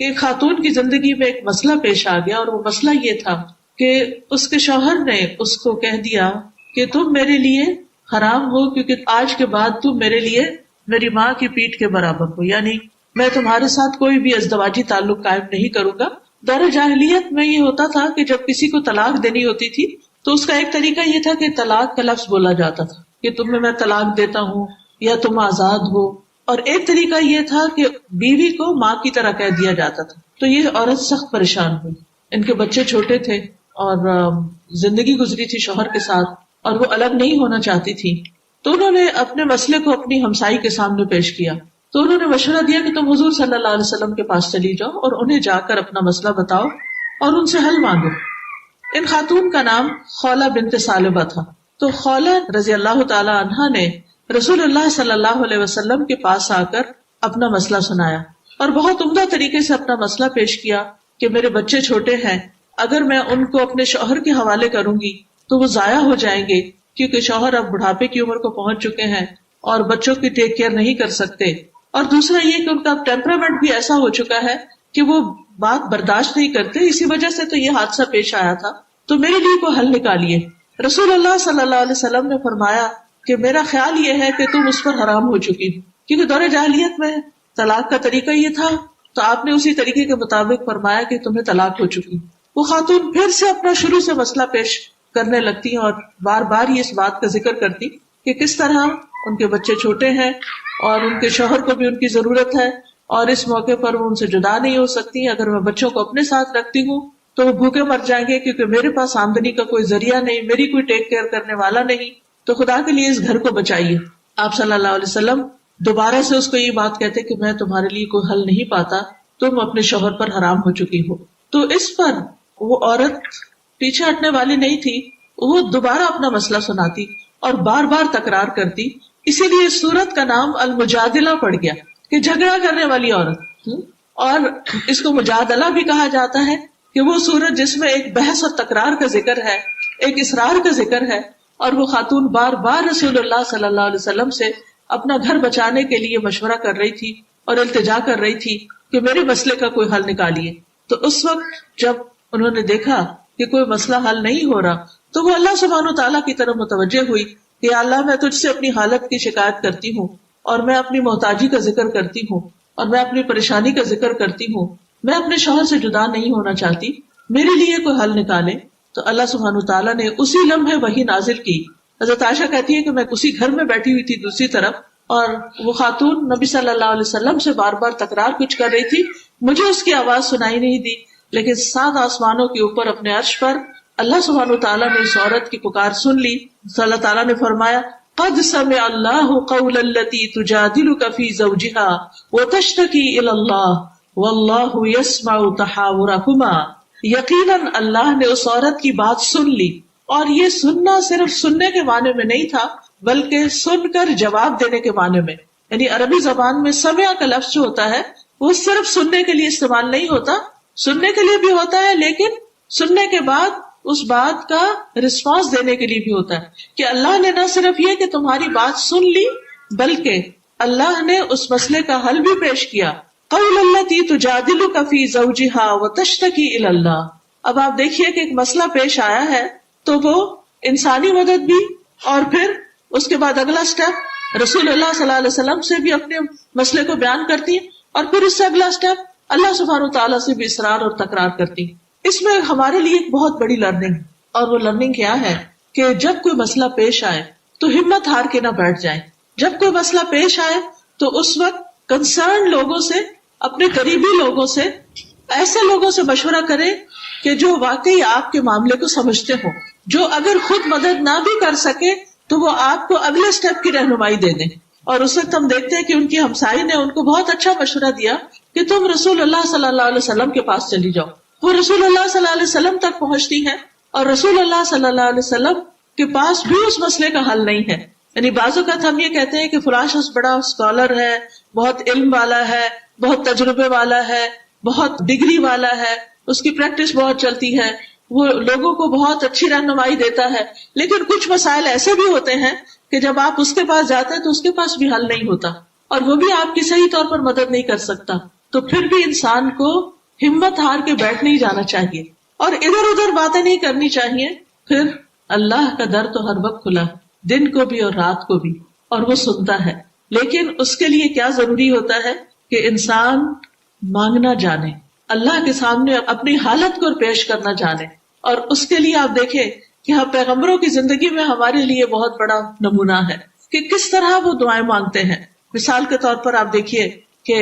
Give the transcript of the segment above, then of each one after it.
کہ ایک خاتون کی زندگی میں ایک مسئلہ پیش آ گیا، اور وہ مسئلہ یہ تھا کہ اس کے شوہر نے اس کو کہہ دیا کہ تم میرے لیے حرام ہو، کیونکہ آج کے بعد تم میرے لیے میری ماں کی پیٹھ کے برابر ہو، یعنی میں تمہارے ساتھ کوئی بھی ازدواجی تعلق قائم نہیں کروں گا. دور جاہلیت میں یہ ہوتا تھا کہ جب کسی کو طلاق دینی ہوتی تھی تو اس کا ایک طریقہ یہ تھا کہ طلاق کا لفظ بولا جاتا تھا کہ تمہیں میں طلاق دیتا ہوں یا تم آزاد ہو، اور ایک طریقہ یہ تھا کہ بیوی کو ماں کی طرح کہہ دیا جاتا تھا. تو یہ عورت سخت پریشان ہوئی، ان کے بچے چھوٹے تھے اور زندگی گزری تھی شوہر کے ساتھ اور وہ الگ نہیں ہونا چاہتی تھی. تو انہوں نے اپنے مسئلے کو اپنی ہمسائی کے سامنے پیش کیا. تو انہوں نے مشورہ دیا کہ تم حضور صلی اللہ علیہ وسلم کے پاس چلی جاؤ اور انہیں جا کر اپنا مسئلہ بتاؤ اور ان سے حل مانگو. ان خاتون کا نام خولہ بنت ثعلبہ تھا. تو خولہ رضی اللہ تعالی عنہا نے رسول اللہ صلی اللہ علیہ وسلم کے پاس آ کر اپنا مسئلہ سنایا اور بہت عمدہ طریقے سے اپنا مسئلہ پیش کیا کہ میرے بچے چھوٹے ہیں، اگر میں ان کو اپنے شوہر کے حوالے کروں گی تو وہ ضائع ہو جائیں گے، کیونکہ شوہر اب بڑھاپے کی عمر کو پہنچ چکے ہیں اور بچوں کی ٹیک کیئر نہیں کر سکتے. اور دوسرا یہ کہ ان کا ٹیمپرامنٹ بھی ایسا ہو چکا ہے کہ وہ بات برداشت نہیں کرتے، اسی وجہ سے تو یہ حادثہ پیش آیا تھا. تو میرے لیے کوئی حل نکالیے. رسول اللہ صلی اللہ علیہ وسلم نے فرمایا کہ میرا خیال یہ ہے کہ تم اس پر حرام ہو چکی ہو، کیونکہ دور جاہلیت میں طلاق کا طریقہ یہ تھا، تو آپ نے اسی طریقے کے مطابق فرمایا کہ تمہیں طلاق ہو چکی. وہ خاتون پھر سے اپنا شروع سے مسئلہ پیش کرنے لگتی ہیں اور بار بار یہ اس بات کا ذکر کرتی کہ کس طرح ان کے بچے چھوٹے ہیں اور ان کے شوہر کو بھی ان کی ضرورت ہے، اور اس موقع پر وہ ان سے جدا نہیں ہو سکتی. اگر میں بچوں کو اپنے ساتھ رکھتی ہوں تو وہ بھوکے مر جائیں گے، کیونکہ میرے پاس آمدنی کا کوئی ذریعہ نہیں، میری کوئی ٹیک کیئر کرنے والا نہیں. تو خدا کے لیے اس گھر کو بچائیے. آپ صلی اللہ علیہ وسلم دوبارہ سے اس کو یہ بات کہتے کہ میں تمہارے لیے کوئی حل نہیں پاتا، تم اپنے شوہر پر حرام ہو چکی ہو. تو اس پر وہ عورت پیچھے ہٹنے والی نہیں تھی، وہ دوبارہ اپنا مسئلہ سناتی اور بار بار تکرار کرتی. اسی لیے اس سورت کا نام المجادلہ پڑ گیا کہ جھگڑا کرنے والی عورت. اور اس کو مجادلہ بھی کہا جاتا ہے کہ وہ سورت جس میں ایک بحث اور تکرار کا ذکر ہے، ایک اصرار کا ذکر ہے. اور وہ خاتون بار بار رسول اللہ صلی اللہ علیہ وسلم سے اپنا گھر بچانے کے لیے مشورہ کر رہی تھی اور التجا کر رہی تھی کہ میرے مسئلے کا کوئی حل نکالیے. تو اس وقت جب انہوں نے دیکھا کہ کوئی مسئلہ حل نہیں ہو رہا تو وہ اللہ سبحانہ و تعالیٰ کی طرف متوجہ ہوئی کہ اللہ میں تجھ سے اپنی حالت کی شکایت کرتی ہوں اور میں اپنی محتاجی کا ذکر کرتی ہوں اور میں اپنی پریشانی کا ذکر کرتی ہوں، میں اپنے شوہر سے جدا نہیں ہونا چاہتی، میرے لیے کوئی حل نکالے. تو اللہ سبحانہ و تعالیٰ نے اسی لمحے وحی نازل کی. حضرت عائشہ کہتی ہے کہ میں اسی گھر میں بیٹھی ہوئی تھی دوسری طرف، اور وہ خاتون نبی صلی اللہ علیہ وسلم سے بار بار تکرار کچھ کر رہی تھی. مجھے اس کی آواز سنائی نہیں دی، لیکن 7 آسمانوں کے اوپر اپنے عرش پر اللہ سبحانہ وتعالیٰ نے اس عورت کی پکار سن لی. اللہ تعالیٰ نے فرمایا قد سمع اللہ قول التی تجادلک فی زوجہا وتشتکی الی اللہ واللہ یسمع تحاورکما. یقیناً اللہ نے اس عورت کی بات سن لی، اور یہ سننا صرف سننے کے معنی میں نہیں تھا بلکہ سن کر جواب دینے کے معنی میں. یعنی عربی زبان میں سمع کا لفظ جو ہوتا ہے وہ صرف سننے کے لیے استعمال نہیں ہوتا، سننے کے لیے بھی ہوتا ہے لیکن سننے کے بعد اس بات کا رسپانس دینے کے لیے بھی ہوتا ہے کہ اللہ نے نہ صرف یہ کہ تمہاری بات سن لی بلکہ اللہ نے اس مسئلے کا حل بھی پیش کیا. قول التی تجادلک فی زوجہا وتشتکی الی اللہ. اب آپ دیکھیے کہ ایک مسئلہ پیش آیا ہے تو وہ انسانی مدد بھی، اور پھر اس کے بعد اگلا سٹیپ رسول اللہ صلی اللہ علیہ وسلم سے بھی اپنے مسئلے کو بیان کرتی ہیں، اور پھر اس سے اگلا سٹیپ اللہ سبحانہ وتعالیٰ سے بھی اصرار اور تکرار کرتی. اس میں ہمارے لیے ایک بہت بڑی لرننگ، اور وہ لرننگ کیا ہے کہ جب کوئی مسئلہ پیش آئے تو ہمت ہار کے نہ بیٹھ جائیں. جب کوئی مسئلہ پیش آئے تو اس وقت کنسرن لوگوں سے، اپنے قریبی لوگوں سے، ایسے لوگوں سے مشورہ کریں کہ جو واقعی آپ کے معاملے کو سمجھتے ہوں، جو اگر خود مدد نہ بھی کر سکے تو وہ آپ کو اگلے سٹیپ کی رہنمائی دے دیں. اور اس وقت ہم دیکھتے ہیں کہ ان کی ہمسائی نے ان کو بہت اچھا مشورہ دیا کہ تم رسول اللہ صلی اللہ علیہ وسلم کے پاس چلی جاؤ. وہ رسول اللہ صلی اللہ علیہ وسلم تک پہنچتی ہیں اور رسول اللہ صلی اللہ علیہ وسلم کے پاس بھی اس مسئلے کا حل نہیں ہے. یعنی بعض اوقات ہم یہ کہتے ہیں کہ فلاں شخص بڑا اسکالر ہے، بہت علم والا ہے، بہت تجربے والا ہے، بہت ڈگری والا ہے، اس کی پریکٹس بہت چلتی ہے، وہ لوگوں کو بہت اچھی رہنمائی دیتا ہے. لیکن کچھ مسائل ایسے بھی ہوتے ہیں کہ جب آپ اس کے پاس جاتے ہیں تو اس کے پاس بھی حل نہیں ہوتا، اور وہ بھی آپ کی صحیح طور پر مدد نہیں کر سکتا. تو پھر بھی انسان کو ہمت ہار کے بیٹھ نہیں جانا چاہیے اور ادھر ادھر باتیں نہیں کرنی چاہیے. پھر اللہ کا در تو ہر وقت کھلا ہے, دن کو بھی اور رات کو بھی, اور وہ سنتا ہے. لیکن اس کے لیے کیا ضروری ہوتا ہے کہ انسان مانگنا جانے, اللہ کے سامنے اپنی حالت کو پیش کرنا جانے. اور اس کے لیے آپ دیکھیں کہ ہم پیغمبروں کی زندگی میں ہمارے لیے بہت بڑا نمونہ ہے کہ کس طرح وہ دعائیں مانگتے ہیں. مثال کے طور پر آپ دیکھیے کہ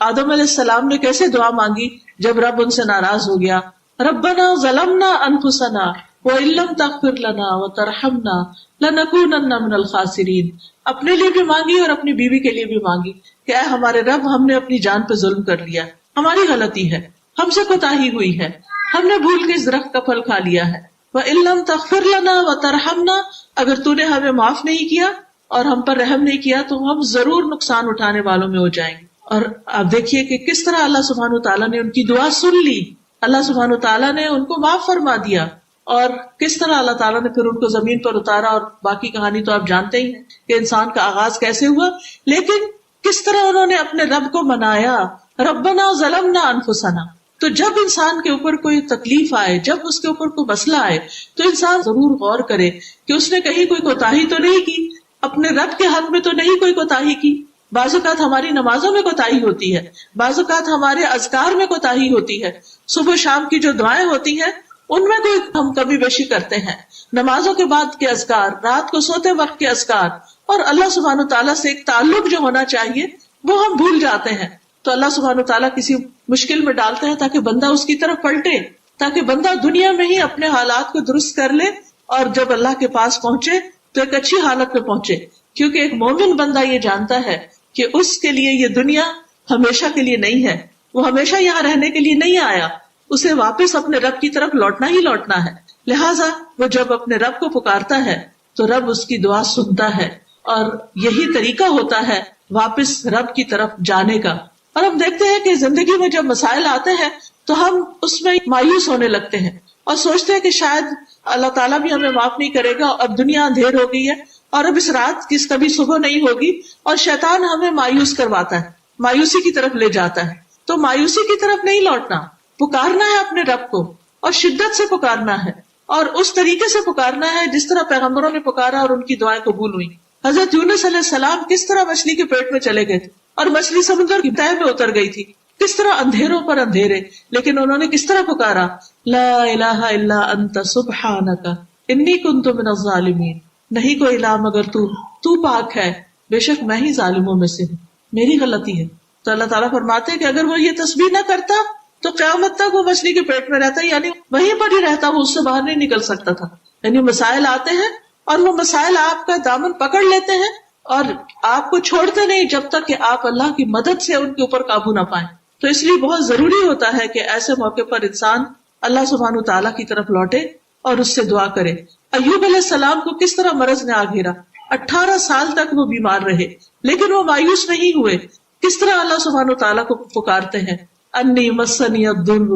آدم علیہ السلام نے کیسے دعا مانگی جب رب ان سے ناراض ہو گیا. ربنا ظلمنا انفسنا وان لم تغفر لنا وترحمنا لنکونن من الخاسرین. اپنے لیے بھی مانگی اور اپنی بیوی کے لیے بھی مانگی کہ اے ہمارے رب, ہم نے اپنی جان پہ ظلم کر لیا, ہماری غلطی ہے, ہم سے کوتاہی ہوئی ہے, ہم نے بھول کے اس درخت کا پھل کھا لیا ہے. وَإِن لَمْ تَغْفِرْ لَنَا وَتَرْحَمْنَا, اگر تو نے ہمیں معاف نہیں کیا اور ہم پر رحم نہیں کیا تو ہم ضرور نقصان اٹھانے والوں میں ہو جائیں گے. اور آپ دیکھیے کہ کس طرح اللہ سبحانہ وتعالیٰ نے ان کی دعا سن لی, اللہ سبحانہ وتعالیٰ نے ان کو معاف فرما دیا, اور کس طرح اللہ تعالیٰ نے پھر ان کو زمین پر اتارا. اور باقی کہانی تو آپ جانتے ہی ہیں کہ انسان کا آغاز کیسے ہوا, لیکن کس طرح انہوں نے اپنے رب کو منایا, ربنا ظلمنا انفسنا. تو جب انسان کے اوپر کوئی تکلیف آئے, جب اس کے اوپر کوئی مسئلہ آئے, تو انسان ضرور غور کرے کہ اس نے کہیں کوئی کوتاہی تو نہیں کی, اپنے رب کے حق میں تو نہیں کوئی کوتاہی کی. بعض اوقات ہماری نمازوں میں کوتاہی ہوتی ہے, بعض اوقات ہمارے اذکار میں کوتاہی ہوتی ہے, صبح شام کی جو دعائیں ہوتی ہیں ان میں کوئی ہم کمی بیشی کرتے ہیں, نمازوں کے بعد کے اذکار, رات کو سوتے وقت کے اذکار, اور اللہ سبحانہ تعالیٰ سے ایک تعلق جو ہونا چاہیے وہ ہم بھول جاتے ہیں. تو اللہ سبحانہ تعالیٰ کسی مشکل میں ڈالتے ہیں تاکہ بندہ اس کی طرف پلٹے, تاکہ بندہ دنیا میں ہی اپنے حالات کو درست کر لے اور جب اللہ کے پاس پہنچے تو ایک اچھی حالت میں پہنچے. کیونکہ ایک مومن بندہ یہ جانتا ہے کہ اس کے لیے یہ دنیا ہمیشہ کے لیے نہیں ہے, وہ ہمیشہ یہاں رہنے کے لیے نہیں آیا, اسے واپس اپنے رب کی طرف لوٹنا ہی لوٹنا ہے. لہٰذا وہ جب اپنے رب کو پکارتا ہے تو رب اس کی دعا سنتا ہے, اور یہی طریقہ ہوتا ہے واپس رب کی طرف جانے کا. اور ہم دیکھتے ہیں کہ زندگی میں جب مسائل آتے ہیں تو ہم اس میں مایوس ہونے لگتے ہیں اور سوچتے ہیں کہ شاید اللہ تعالیٰ بھی ہمیں معاف نہیں کرے گا, اب دنیا اندھیر ہو گئی ہے اور اب اس رات کی کبھی صبح نہیں ہوگی, اور شیطان ہمیں مایوس کرواتا ہے, مایوسی کی طرف لے جاتا ہے. تو مایوسی کی طرف نہیں لوٹنا, پکارنا ہے اپنے رب کو اور شدت سے پکارنا ہے, اور اس طریقے سے پکارنا ہے جس طرح پیغمبروں نے پکارا اور ان کی دعائیں قبول ہوئی. حضرت یونس علیہ السلام کس طرح مچھلی کے پیٹ میں چلے گئے تھے اور مچھلی سمندر کی تہہ میں اتر گئی تھی, کس طرح اندھیروں پر اندھیرے, لیکن انہوں نے کس طرح پکارا, لا الہ الا انت سبحانک انی کنت من الظالمین, نہیں کوئی الہ مگر تو پاک ہے, بے شک میں ہی ظالموں میں سے ہوں, میری غلطی ہے. تو اللہ تعالیٰ فرماتے ہیں کہ اگر وہ یہ تسبیح نہ کرتا تو قیامت تک وہ مچھلی کے پیٹ میں رہتا, یعنی وہیں پر ہی رہتا, وہ اس سے باہر نہیں نکل سکتا تھا. یعنی مسائل آتے ہیں اور وہ مسائل آپ کا دامن پکڑ لیتے ہیں اور آپ کو چھوڑتے نہیں جب تک کہ آپ اللہ کی مدد سے ان کے اوپر قابو نہ پائیں. تو اس لیے بہت ضروری ہوتا ہے کہ ایسے موقع پر انسان اللہ سبحانہ تعالیٰ کی طرف لوٹے اور اس سے دعا کرے. ایوب علیہ السلام کو کس طرح مرض نے آ گھیرا, 18 سال تک وہ بیمار رہے لیکن وہ مایوس نہیں ہوئے. کس طرح اللہ سبحانہ تعالیٰ کو پکارتے ہیں, انی مسنی الضر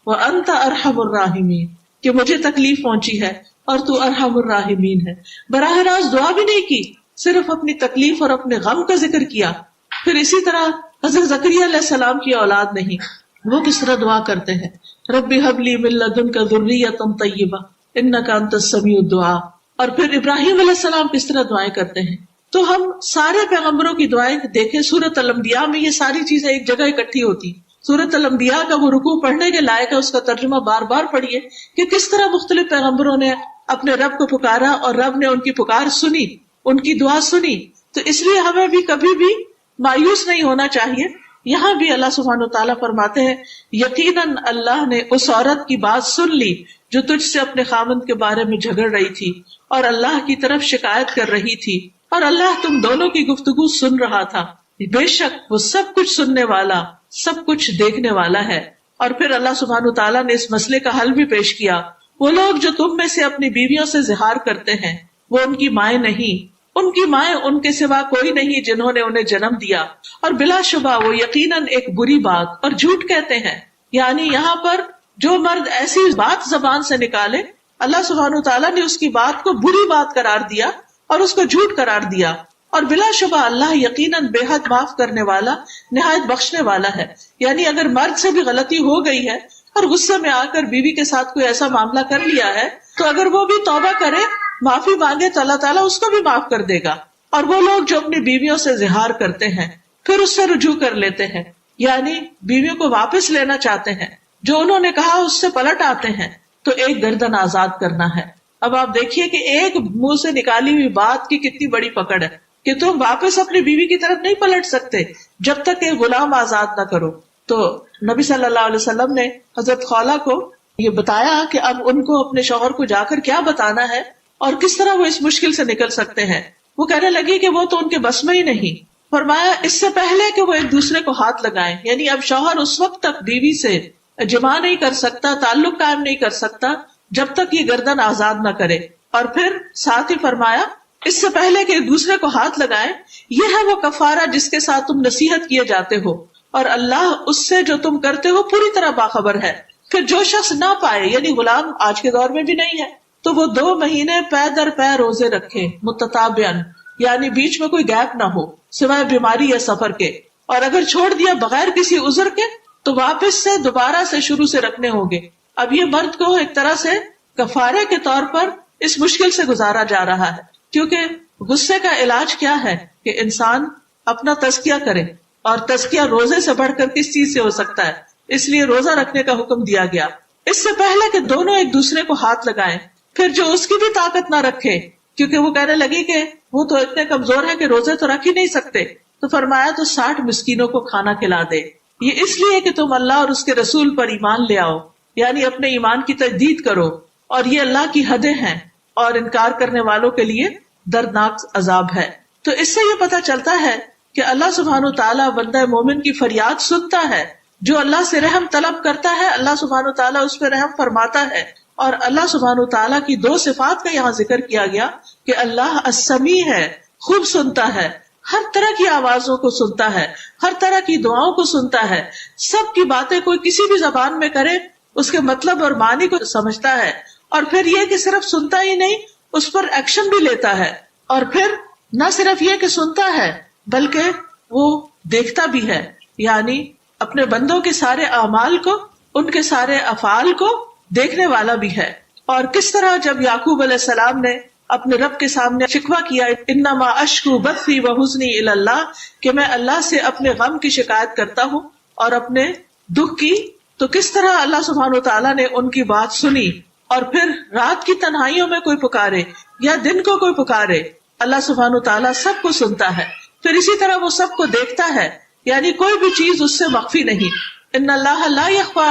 وانت ارحم الراحمین, کہ مجھے تکلیف پہنچی ہے اور تو ارحم الراحمین ہے. براہ راست دعا بھی نہیں کی, صرف اپنی تکلیف اور اپنے غم کا ذکر کیا. پھر اسی طرح حضرت زکریا علیہ السلام کی اولاد نہیں, وہ کس طرح دعا کرتے ہیں, رب ہب لی من لدنک ذریۃ طیبہ انک انت السمیع الدعاء. اور پھر ابراہیم علیہ السلام کس طرح دعائیں کرتے ہیں. تو ہم سارے پیغمبروں کی دعائیں دیکھیں, سورۃ الانبیاء میں یہ ساری چیزیں ایک جگہ اکٹھی ہوتی. سورۃ الانبیاء کا وہ رکوع پڑھنے کے لائق ہے, اس کا ترجمہ بار بار پڑھیے کہ کس طرح مختلف پیغمبروں نے اپنے رب کو پکارا اور رب نے ان کی پکار سنی, ان کی دعا سنی. تو اس لیے ہمیں بھی کبھی بھی مایوس نہیں ہونا چاہیے. یہاں بھی اللہ سبحانہ وتعالیٰ فرماتے ہیں یقیناً اللہ نے اس عورت کی بات سن لی جو تجھ سے اپنے خاوند کے بارے میں جھگڑ رہی تھی اور اللہ کی طرف شکایت کر رہی تھی, اور اللہ تم دونوں کی گفتگو سن رہا تھا, بے شک وہ سب کچھ سننے والا سب کچھ دیکھنے والا ہے. اور پھر اللہ سبحانہ وتعالیٰ نے اس مسئلے کا حل بھی پیش کیا. وہ لوگ جو تم میں سے اپنی بیویوں سے زہار کرتے ہیں وہ ان کی مائیں نہیں, ان کی مائیں ان کے سوا کوئی نہیں جنہوں نے انہیں جنم دیا, اور بلا شبہ وہ یقیناً ایک بری بات اور جھوٹ کہتے ہیں. یعنی یہاں پر جو مرد ایسی بات زبان سے نکالے, اللہ سبحانہ وتعالیٰ نے اس کی بات کو بری بات قرار دیا اور اس کو جھوٹ قرار دیا, اور بلا شبہ اللہ یقیناً بے حد معاف کرنے والا نہایت بخشنے والا ہے. یعنی اگر مرد سے بھی غلطی ہو گئی ہے اور غصے میں آ کر بیوی کے ساتھ کوئی ایسا معاملہ کر لیا ہے تو اگر وہ بھی توبہ کرے معافی مانگے تو اللہ تعالیٰ اس کو بھی معاف کر دے گا. اور وہ لوگ جو اپنی بیویوں سے زہار کرتے ہیں پھر اس سے رجوع کر لیتے ہیں یعنی بیویوں کو واپس لینا چاہتے ہیں جو انہوں نے کہا اس سے پلٹ آتے ہیں تو ایک گردن آزاد کرنا ہے. اب آپ دیکھیے کہ ایک منہ سے نکالی ہوئی بات کی کتنی بڑی پکڑ ہے کہ تم واپس اپنی بیوی کی طرف نہیں پلٹ سکتے جب تک کہ غلام آزاد نہ کرو. تو نبی صلی اللہ علیہ وسلم نے حضرت خولہ کو یہ بتایا کہ اب ان کو اپنے شوہر کو جا کر کیا بتانا ہے اور کس طرح وہ اس مشکل سے نکل سکتے ہیں. وہ کہنے لگی کہ وہ تو ان کے بس میں ہی نہیں. فرمایا اس سے پہلے کہ وہ ایک دوسرے کو ہاتھ لگائیں یعنی اب شوہر اس وقت تک بیوی سے جمع نہیں کر سکتا, تعلق قائم نہیں کر سکتا جب تک یہ گردن آزاد نہ کرے. اور پھر ساتھ ہی فرمایا اس سے پہلے کہ ایک دوسرے کو ہاتھ لگائیں یہ ہے وہ کفارہ جس کے ساتھ تم نصیحت کیے جاتے ہو اور اللہ اس سے جو تم کرتے ہو پوری طرح باخبر ہے. پھر جو شخص نہ پائے یعنی غلام آج کے دور میں بھی نہیں ہے تو وہ 2 مہینے پے در پے روزے رکھے متتابعن یعنی بیچ میں کوئی گیپ نہ ہو سوائے بیماری یا سفر کے. اور اگر چھوڑ دیا بغیر کسی عذر کے تو واپس سے دوبارہ سے شروع سے رکھنے ہوں گے. اب یہ مرد کو ایک طرح سے کفارے کے طور پر اس مشکل سے گزارا جا رہا ہے کیونکہ غصے کا علاج کیا ہے کہ انسان اپنا تزکیہ کرے اور تزکیہ روزے سے بڑھ کر کس چیز سے ہو سکتا ہے, اس لیے روزہ رکھنے کا حکم دیا گیا. اس سے پہلے کہ دونوں ایک دوسرے کو ہاتھ لگائیں پھر جو اس کی بھی طاقت نہ رکھے کیونکہ وہ کہنے لگی کہ وہ تو اتنے کمزور ہے کہ روزے تو رکھ ہی نہیں سکتے تو فرمایا تو 60 مسکینوں کو کھانا کھلا دے. یہ اس لیے کہ تم اللہ اور اس کے رسول پر ایمان لے آؤ یعنی اپنے ایمان کی تجدید کرو اور یہ اللہ کی حدیں ہیں اور انکار کرنے والوں کے لیے دردناک عذاب ہے. تو اس سے یہ پتہ چلتا ہے کہ اللہ سبحانہ تعالیٰ بندہ مومن کی فریاد سنتا ہے. جو اللہ سے رحم طلب کرتا ہے اللہ سبحانہ تعالیٰ اس پہ رحم فرماتا ہے. اور اللہ سبحانہ تعالیٰ کی 2 صفات کا یہاں ذکر کیا گیا کہ اللہ السمیع ہے, خوب سنتا ہے, ہر طرح کی آوازوں کو سنتا ہے, ہر طرح کی دعاؤں کو سنتا ہے, سب کی باتیں کوئی کسی بھی زبان میں کرے اس کے مطلب اور معنی کو سمجھتا ہے. اور پھر یہ کہ صرف سنتا ہی نہیں اس پر ایکشن بھی لیتا ہے. اور پھر نہ صرف یہ کہ سنتا ہے بلکہ وہ دیکھتا بھی ہے یعنی اپنے بندوں کے سارے اعمال کو ان کے سارے افعال کو دیکھنے والا بھی ہے. اور کس طرح جب یعقوب علیہ السلام نے اپنے رب کے سامنے شکوہ کیا انما اشکو بثی وحزنی الی اللہ کہ میں اللہ سے اپنے غم کی شکایت کرتا ہوں اور اپنے دکھ کی, تو کس طرح اللہ سبحانہ تعالیٰ نے ان کی بات سنی. اور پھر رات کی تنہائیوں میں کوئی پکارے یا دن کو کوئی پکارے اللہ سبحانہ تعالیٰ سب کو سنتا ہے. پھر اسی طرح وہ سب کو دیکھتا ہے یعنی کوئی بھی چیز اس سے مخفی نہیں. ان اللہ لا یخفی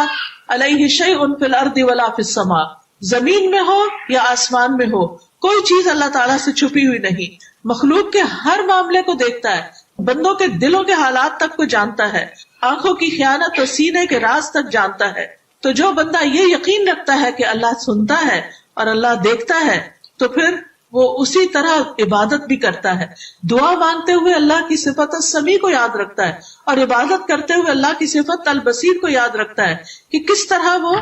علیہ شیء فی الارض ولا فی السماء, زمین میں ہو یا آسمان میں ہو کوئی چیز اللہ تعالیٰ سے چھپی ہوئی نہیں. مخلوق کے ہر معاملے کو دیکھتا ہے, بندوں کے دلوں کے حالات تک کو جانتا ہے, آنکھوں کی خیانت اور سینے کے راز تک جانتا ہے. تو جو بندہ یہ یقین رکھتا ہے کہ اللہ سنتا ہے اور اللہ دیکھتا ہے تو پھر وہ اسی طرح عبادت بھی کرتا ہے. دعا مانگتے ہوئے اللہ کی صفت السمیع کو یاد رکھتا ہے اور عبادت کرتے ہوئے اللہ کی صفت البصیر کو یاد رکھتا ہے کہ کس طرح وہ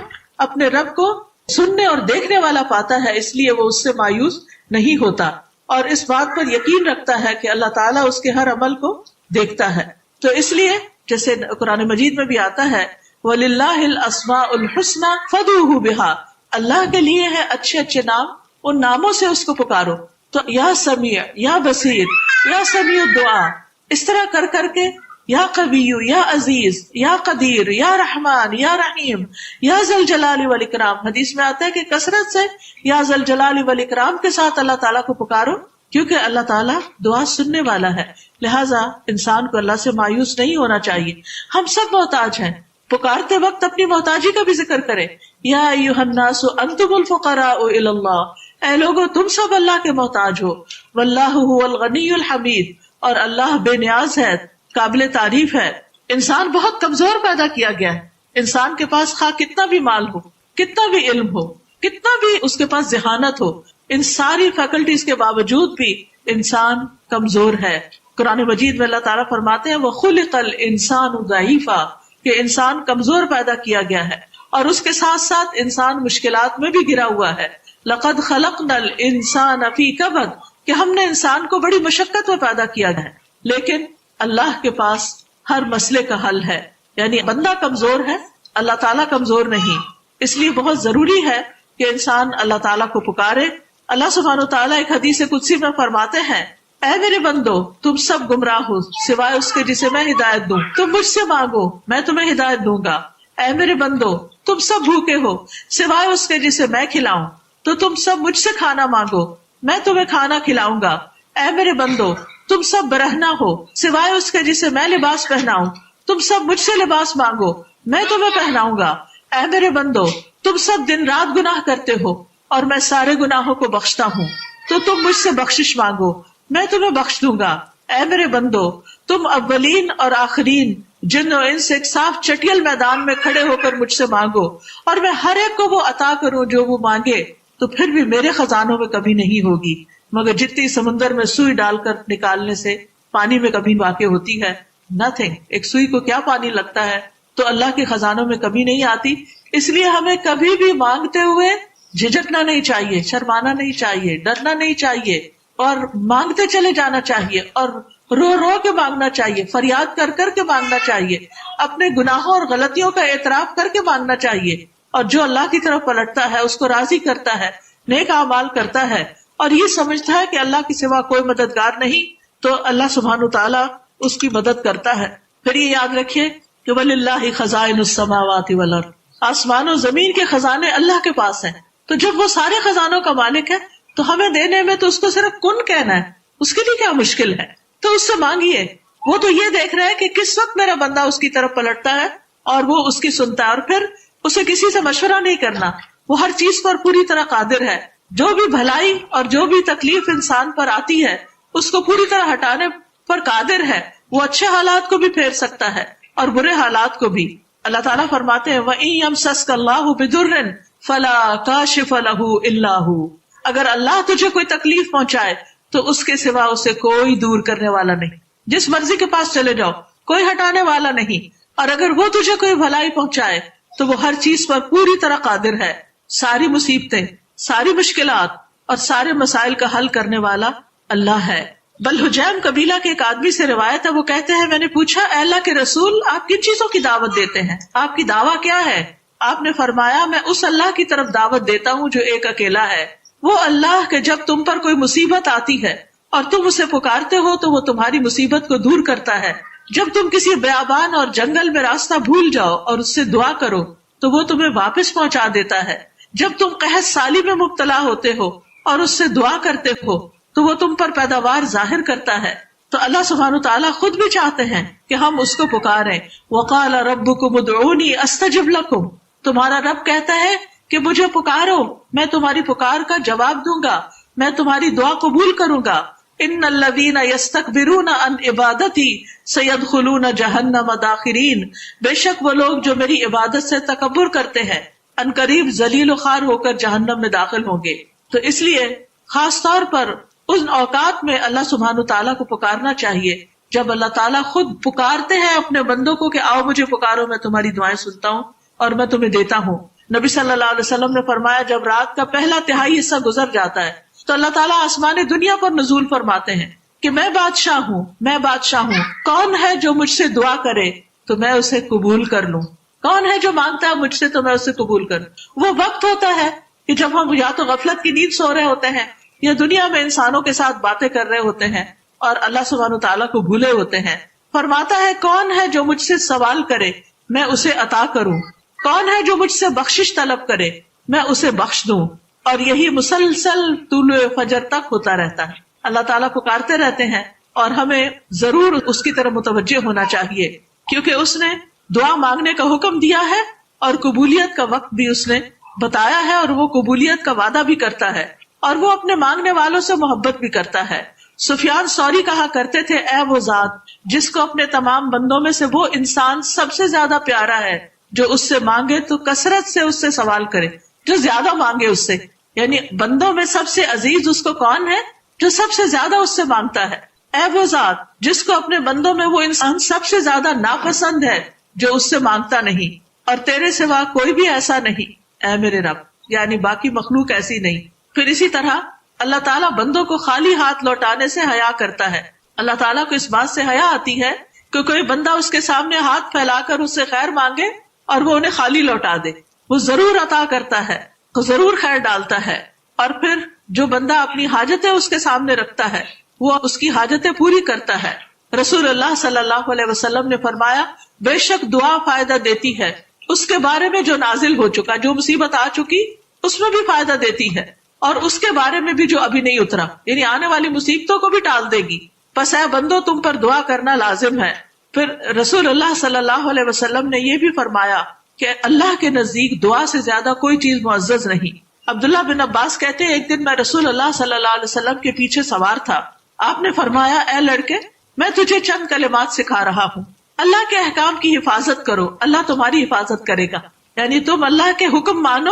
اپنے رب کو سننے اور دیکھنے والا پاتا ہے, اس لیے وہ اس سے مایوس نہیں ہوتا اور اس بات پر یقین رکھتا ہے کہ اللہ تعالیٰ اس کے ہر عمل کو دیکھتا ہے. تو اس لیے جیسے قرآن مجید میں بھی آتا ہے وَلِلَّهِ الْأَسْمَاءُ الْحُسْنَى فَادْعُوهُ بِهَا, اللہ کے لیے ہے اچھے اچھے نام, ان ناموں سے اس کو پکارو. تو یا سمیع یا بصیر یا سمیع الدعاء اس طرح کر کر کے یا قوی یا عزیز یا قدیر یا رحمان یا رحیم یا ذل جلال والاکرام. حدیث میں آتا ہے کہ کثرت سے یا ذل جلال والاکرام کے ساتھ اللہ تعالیٰ کو پکارو کیونکہ اللہ تعالیٰ دعا سننے والا ہے. لہٰذا انسان کو اللہ سے مایوس نہیں ہونا چاہیے. ہم سب محتاج ہیں, پکارتے وقت اپنی محتاجی کا بھی ذکر کریں. یا ایھا الناس انتم الفقراء الی اللہ, اے لوگو تم سب اللہ کے محتاج ہو. واللہ هو الغنی الحمید, اور اللہ بے نیاز ہے, قابل تعریف ہے. انسان بہت کمزور پیدا کیا گیا ہے. انسان کے پاس خواہ کتنا بھی مال ہو, کتنا بھی علم ہو, کتنا بھی اس کے پاس ذہانت ہو, ان ساری فیکلٹیز کے باوجود بھی انسان کمزور ہے. قرآن مجید میں اللہ تعالیٰ فرماتے ہیں وَخُلِقَ الْإِنسَانُ ضَعِيفًا, کہ انسان کمزور پیدا کیا گیا ہے اور اس کے ساتھ ساتھ انسان مشکلات میں بھی گرا ہوا ہے. لَقَدْ خَلَقْنَا الْإِنسَانَ فِي كَبَدٍ, کہ ہم نے انسان کو بڑی مشقت میں پیدا کیا ہے، لیکن اللہ کے پاس ہر مسئلے کا حل ہے. یعنی بندہ کمزور ہے، اللہ تعالیٰ کمزور نہیں. اس لیے بہت ضروری ہے کہ انسان اللہ تعالیٰ کو پکارے. اللہ سبحانہ و تعالیٰ ایک حدیث قدسی میں فرماتے ہیں، اے میرے بندو تم سب گمراہ ہو سوائے اس کے جسے میں ہدایت دوں، تم مجھ سے مانگو میں تمہیں ہدایت دوں گا. اے میرے بندو تم سب بھوکے ہو سوائے اس کے جسے میں کھلاؤں، تو تم سب مجھ سے کھانا مانگو میں تمہیں کھانا کھلاؤں گا. اے میرے بندو تم سب برہنہ ہو سوائے اس کے جسے میں لباس پہناؤں، تم سب مجھ سے لباس مانگو میں تمہیں پہناؤں گا. اے میرے بندو تم سب دن رات گناہ کرتے ہو اور میں سارے گناہوں کو بخشتا ہوں، تو تم مجھ سے بخشش مانگو میں تمہیں بخش دوں گا. اے میرے بندو تم اولین اور آخرین جن و انس ایک صاف چٹیل میدان میں کھڑے ہو کر مجھ سے مانگو اور میں ہر ایک کو وہ عطا کروں جو وہ مانگے، تو پھر بھی میرے خزانوں میں کبھی نہیں ہوگی مگر جتنی سمندر میں سوئی ڈال کر نکالنے سے پانی میں کبھی واقع ہوتی ہے. نتھنگ. ایک سوئی کو کیا پانی لگتا ہے؟ تو اللہ کے خزانوں میں کبھی نہیں آتی. اس لیے ہمیں کبھی بھی مانگتے ہوئے جھجکنا نہیں چاہیے، شرمانا نہیں چاہیے، ڈرنا نہیں چاہیے، اور مانگتے چلے جانا چاہیے اور رو رو کے مانگنا چاہیے، فریاد کر کر کے مانگنا چاہیے، اپنے گناہوں اور غلطیوں کا اعتراف کر کے مانگنا چاہیے. اور جو اللہ کی طرف پلٹتا ہے، اس کو راضی کرتا ہے، نیک اعمال کرتا ہے اور یہ سمجھتا ہے کہ اللہ کے سوا کوئی مددگار نہیں، تو اللہ سبحانہ تعالیٰ اس کی مدد کرتا ہے. پھر یہ یاد رکھیے کہ وَلِلَّهِ خَزَائِنُ السَّمَاوَاتِ وَالْأَرْضِ، آسمان و زمین کے خزانے اللہ کے پاس ہیں. تو جب وہ سارے خزانوں کا مالک ہے تو ہمیں دینے میں تو اس کو صرف کن کہنا ہے، اس کے لیے کیا مشکل ہے؟ تو اس سے مانگیے. وہ تو یہ دیکھ رہا ہے کہ کس وقت میرا بندہ اس کی طرف پلٹتا ہے اور وہ اس کی سنتا ہے، اور پھر اسے کسی سے مشورہ نہیں کرنا. وہ ہر چیز پر پوری طرح قادر ہے. جو بھی بھلائی اور جو بھی تکلیف انسان پر آتی ہے اس کو پوری طرح ہٹانے پر قادر ہے. وہ اچھے حالات کو بھی پھیر سکتا ہے اور برے حالات کو بھی. اللہ تعالیٰ فرماتے ہیں وَإِن يَمْسَسْكَ اللَّهُ بِضُرٍّ فَلَا كَاشِفَ لَهُ إِلَّا هُ، اگر اللہ تجھے کوئی تکلیف پہنچائے تو اس کے سوا اسے کوئی دور کرنے والا نہیں. جس مرضی کے پاس چلے جاؤ کوئی ہٹانے والا نہیں. اور اگر وہ تجھے کوئی بھلائی پہنچائے تو وہ ہر چیز پر پوری طرح قادر ہے. ساری مصیبتیں، ساری مشکلات اور سارے مسائل کا حل کرنے والا اللہ ہے. بل حجیم قبیلہ کے ایک آدمی سے روایت ہے، وہ کہتے ہیں میں نے پوچھا اے اللہ کے رسول آپ کن چیزوں کی دعوت دیتے ہیں، آپ کی دعویٰ کیا ہے؟ آپ نے فرمایا میں اس اللہ کی طرف دعوت دیتا ہوں جو ایک اکیلا ہے. وہ اللہ کہ جب تم پر کوئی مصیبت آتی ہے اور تم اسے پکارتے ہو تو وہ تمہاری مصیبت کو دور کرتا ہے. جب تم کسی بیابان اور جنگل میں راستہ بھول جاؤ اور اس سے دعا کرو تو وہ تمہیں واپس پہنچا دیتا ہے. جب تم قحط سالی میں مبتلا ہوتے ہو اور اس سے دعا کرتے ہو تو وہ تم پر پیداوار ظاہر کرتا ہے. تو اللہ سبحانہ تعالیٰ خود بھی چاہتے ہیں کہ ہم اس کو پکاریں. وَقَالَ رَبُّكُمُ ادْعُونِي أَسْتَجِبْ لَكُمْ، تمہارا رب کہتا ہے کہ مجھے پکارو میں تمہاری پکار کا جواب دوں گا، میں تمہاری دعا قبول کروں گا. إِنَّ الَّذِينَ يَسْتَكْبِرُونَ عَنْ عِبَادَتِي سَيَدْخُلُونَ جَهَنَّمَ دَاخِرِينَ، بے شک وہ لوگ جو میری عبادت سے تکبر کرتے ہیں ان قریب ذلیل و خوار ہو کر جہنم میں داخل ہوں گے. تو اس لیے خاص طور پر ان اوقات میں اللہ سبحانہ تعالیٰ کو پکارنا چاہیے جب اللہ تعالیٰ خود پکارتے ہیں اپنے بندوں کو کہ آؤ مجھے پکارو میں تمہاری دعائیں سنتا ہوں اور میں تمہیں دیتا ہوں. نبی صلی اللہ علیہ وسلم نے فرمایا جب رات کا پہلا تہائی حصہ گزر جاتا ہے تو اللہ تعالیٰ آسمان دنیا پر نزول فرماتے ہیں کہ میں بادشاہ ہوں، میں بادشاہ ہوں، کون ہے جو مجھ سے دعا کرے تو میں اسے قبول کر لوں، کون ہے جو مانگتا ہے مجھ سے تو میں اسے قبول کروں. وہ وقت ہوتا ہے کہ جب ہم یا تو غفلت کی نیند سو رہے ہوتے ہیں یا دنیا میں انسانوں کے ساتھ باتیں کر رہے ہوتے ہیں اور اللہ سبحانہ تعالیٰ کو بھولے ہوتے ہیں. فرماتا ہے کون ہے جو مجھ سے سوال کرے میں اسے عطا کروں، کون ہے جو مجھ سے بخشش طلب کرے میں اسے بخش دوں. اور یہی مسلسل طلوع فجر تک ہوتا رہتا ہے. اللہ تعالیٰ پکارتے رہتے ہیں اور ہمیں ضرور اس کی طرف متوجہ ہونا چاہیے کیونکہ اس نے دعا مانگنے کا حکم دیا ہے اور قبولیت کا وقت بھی اس نے بتایا ہے اور وہ قبولیت کا وعدہ بھی کرتا ہے اور وہ اپنے مانگنے والوں سے محبت بھی کرتا ہے. سفیان ثوری کہا کرتے تھے اے وہ ذات جس کو اپنے تمام بندوں میں سے وہ انسان سب سے زیادہ پیارا ہے جو اس سے مانگے تو کثرت سے اس سے سوال کرے، جو زیادہ مانگے اس سے. یعنی بندوں میں سب سے عزیز اس کو کون ہے؟ جو سب سے زیادہ اس سے مانگتا ہے. اے وہ ذات جس کو اپنے بندوں میں وہ انسان سب سے زیادہ ناپسند ہے جو اس سے مانگتا نہیں، اور تیرے سوا کوئی بھی ایسا نہیں اے میرے رب، یعنی باقی مخلوق ایسی نہیں. پھر اسی طرح اللہ تعالیٰ بندوں کو خالی ہاتھ لوٹانے سے حیا کرتا ہے. اللہ تعالیٰ کو اس بات سے حیا آتی ہے کہ کوئی بندہ اس کے سامنے ہاتھ پھیلا کر اس سے خیر مانگے اور وہ انہیں خالی لوٹا دے. وہ ضرور عطا کرتا ہے، وہ ضرور خیر ڈالتا ہے. اور پھر جو بندہ اپنی حاجتیں اس کے سامنے رکھتا ہے وہ اس کی حاجتیں پوری کرتا ہے. رسول اللہ صلی اللہ علیہ وسلم نے فرمایا بے شک دعا فائدہ دیتی ہے اس کے بارے میں جو نازل ہو چکا، جو مصیبت آ چکی اس میں بھی فائدہ دیتی ہے، اور اس کے بارے میں بھی جو ابھی نہیں اترا، یعنی آنے والی مصیبتوں کو بھی ٹال دے گی. پس اے بندو تم پر دعا کرنا لازم ہے. پھر رسول اللہ صلی اللہ علیہ وسلم نے یہ بھی فرمایا کہ اللہ کے نزدیک دعا سے زیادہ کوئی چیز معزز نہیں. عبداللہ بن عباس کہتے ہیں ایک دن میں رسول اللہ صلی اللہ علیہ وسلم کے پیچھے سوار تھا. آپ نے فرمایا اے لڑکے میں تجھے چند کلمات سکھا رہا ہوں، اللہ کے احکام کی حفاظت کرو اللہ تمہاری حفاظت کرے گا. یعنی تم اللہ کے حکم مانو،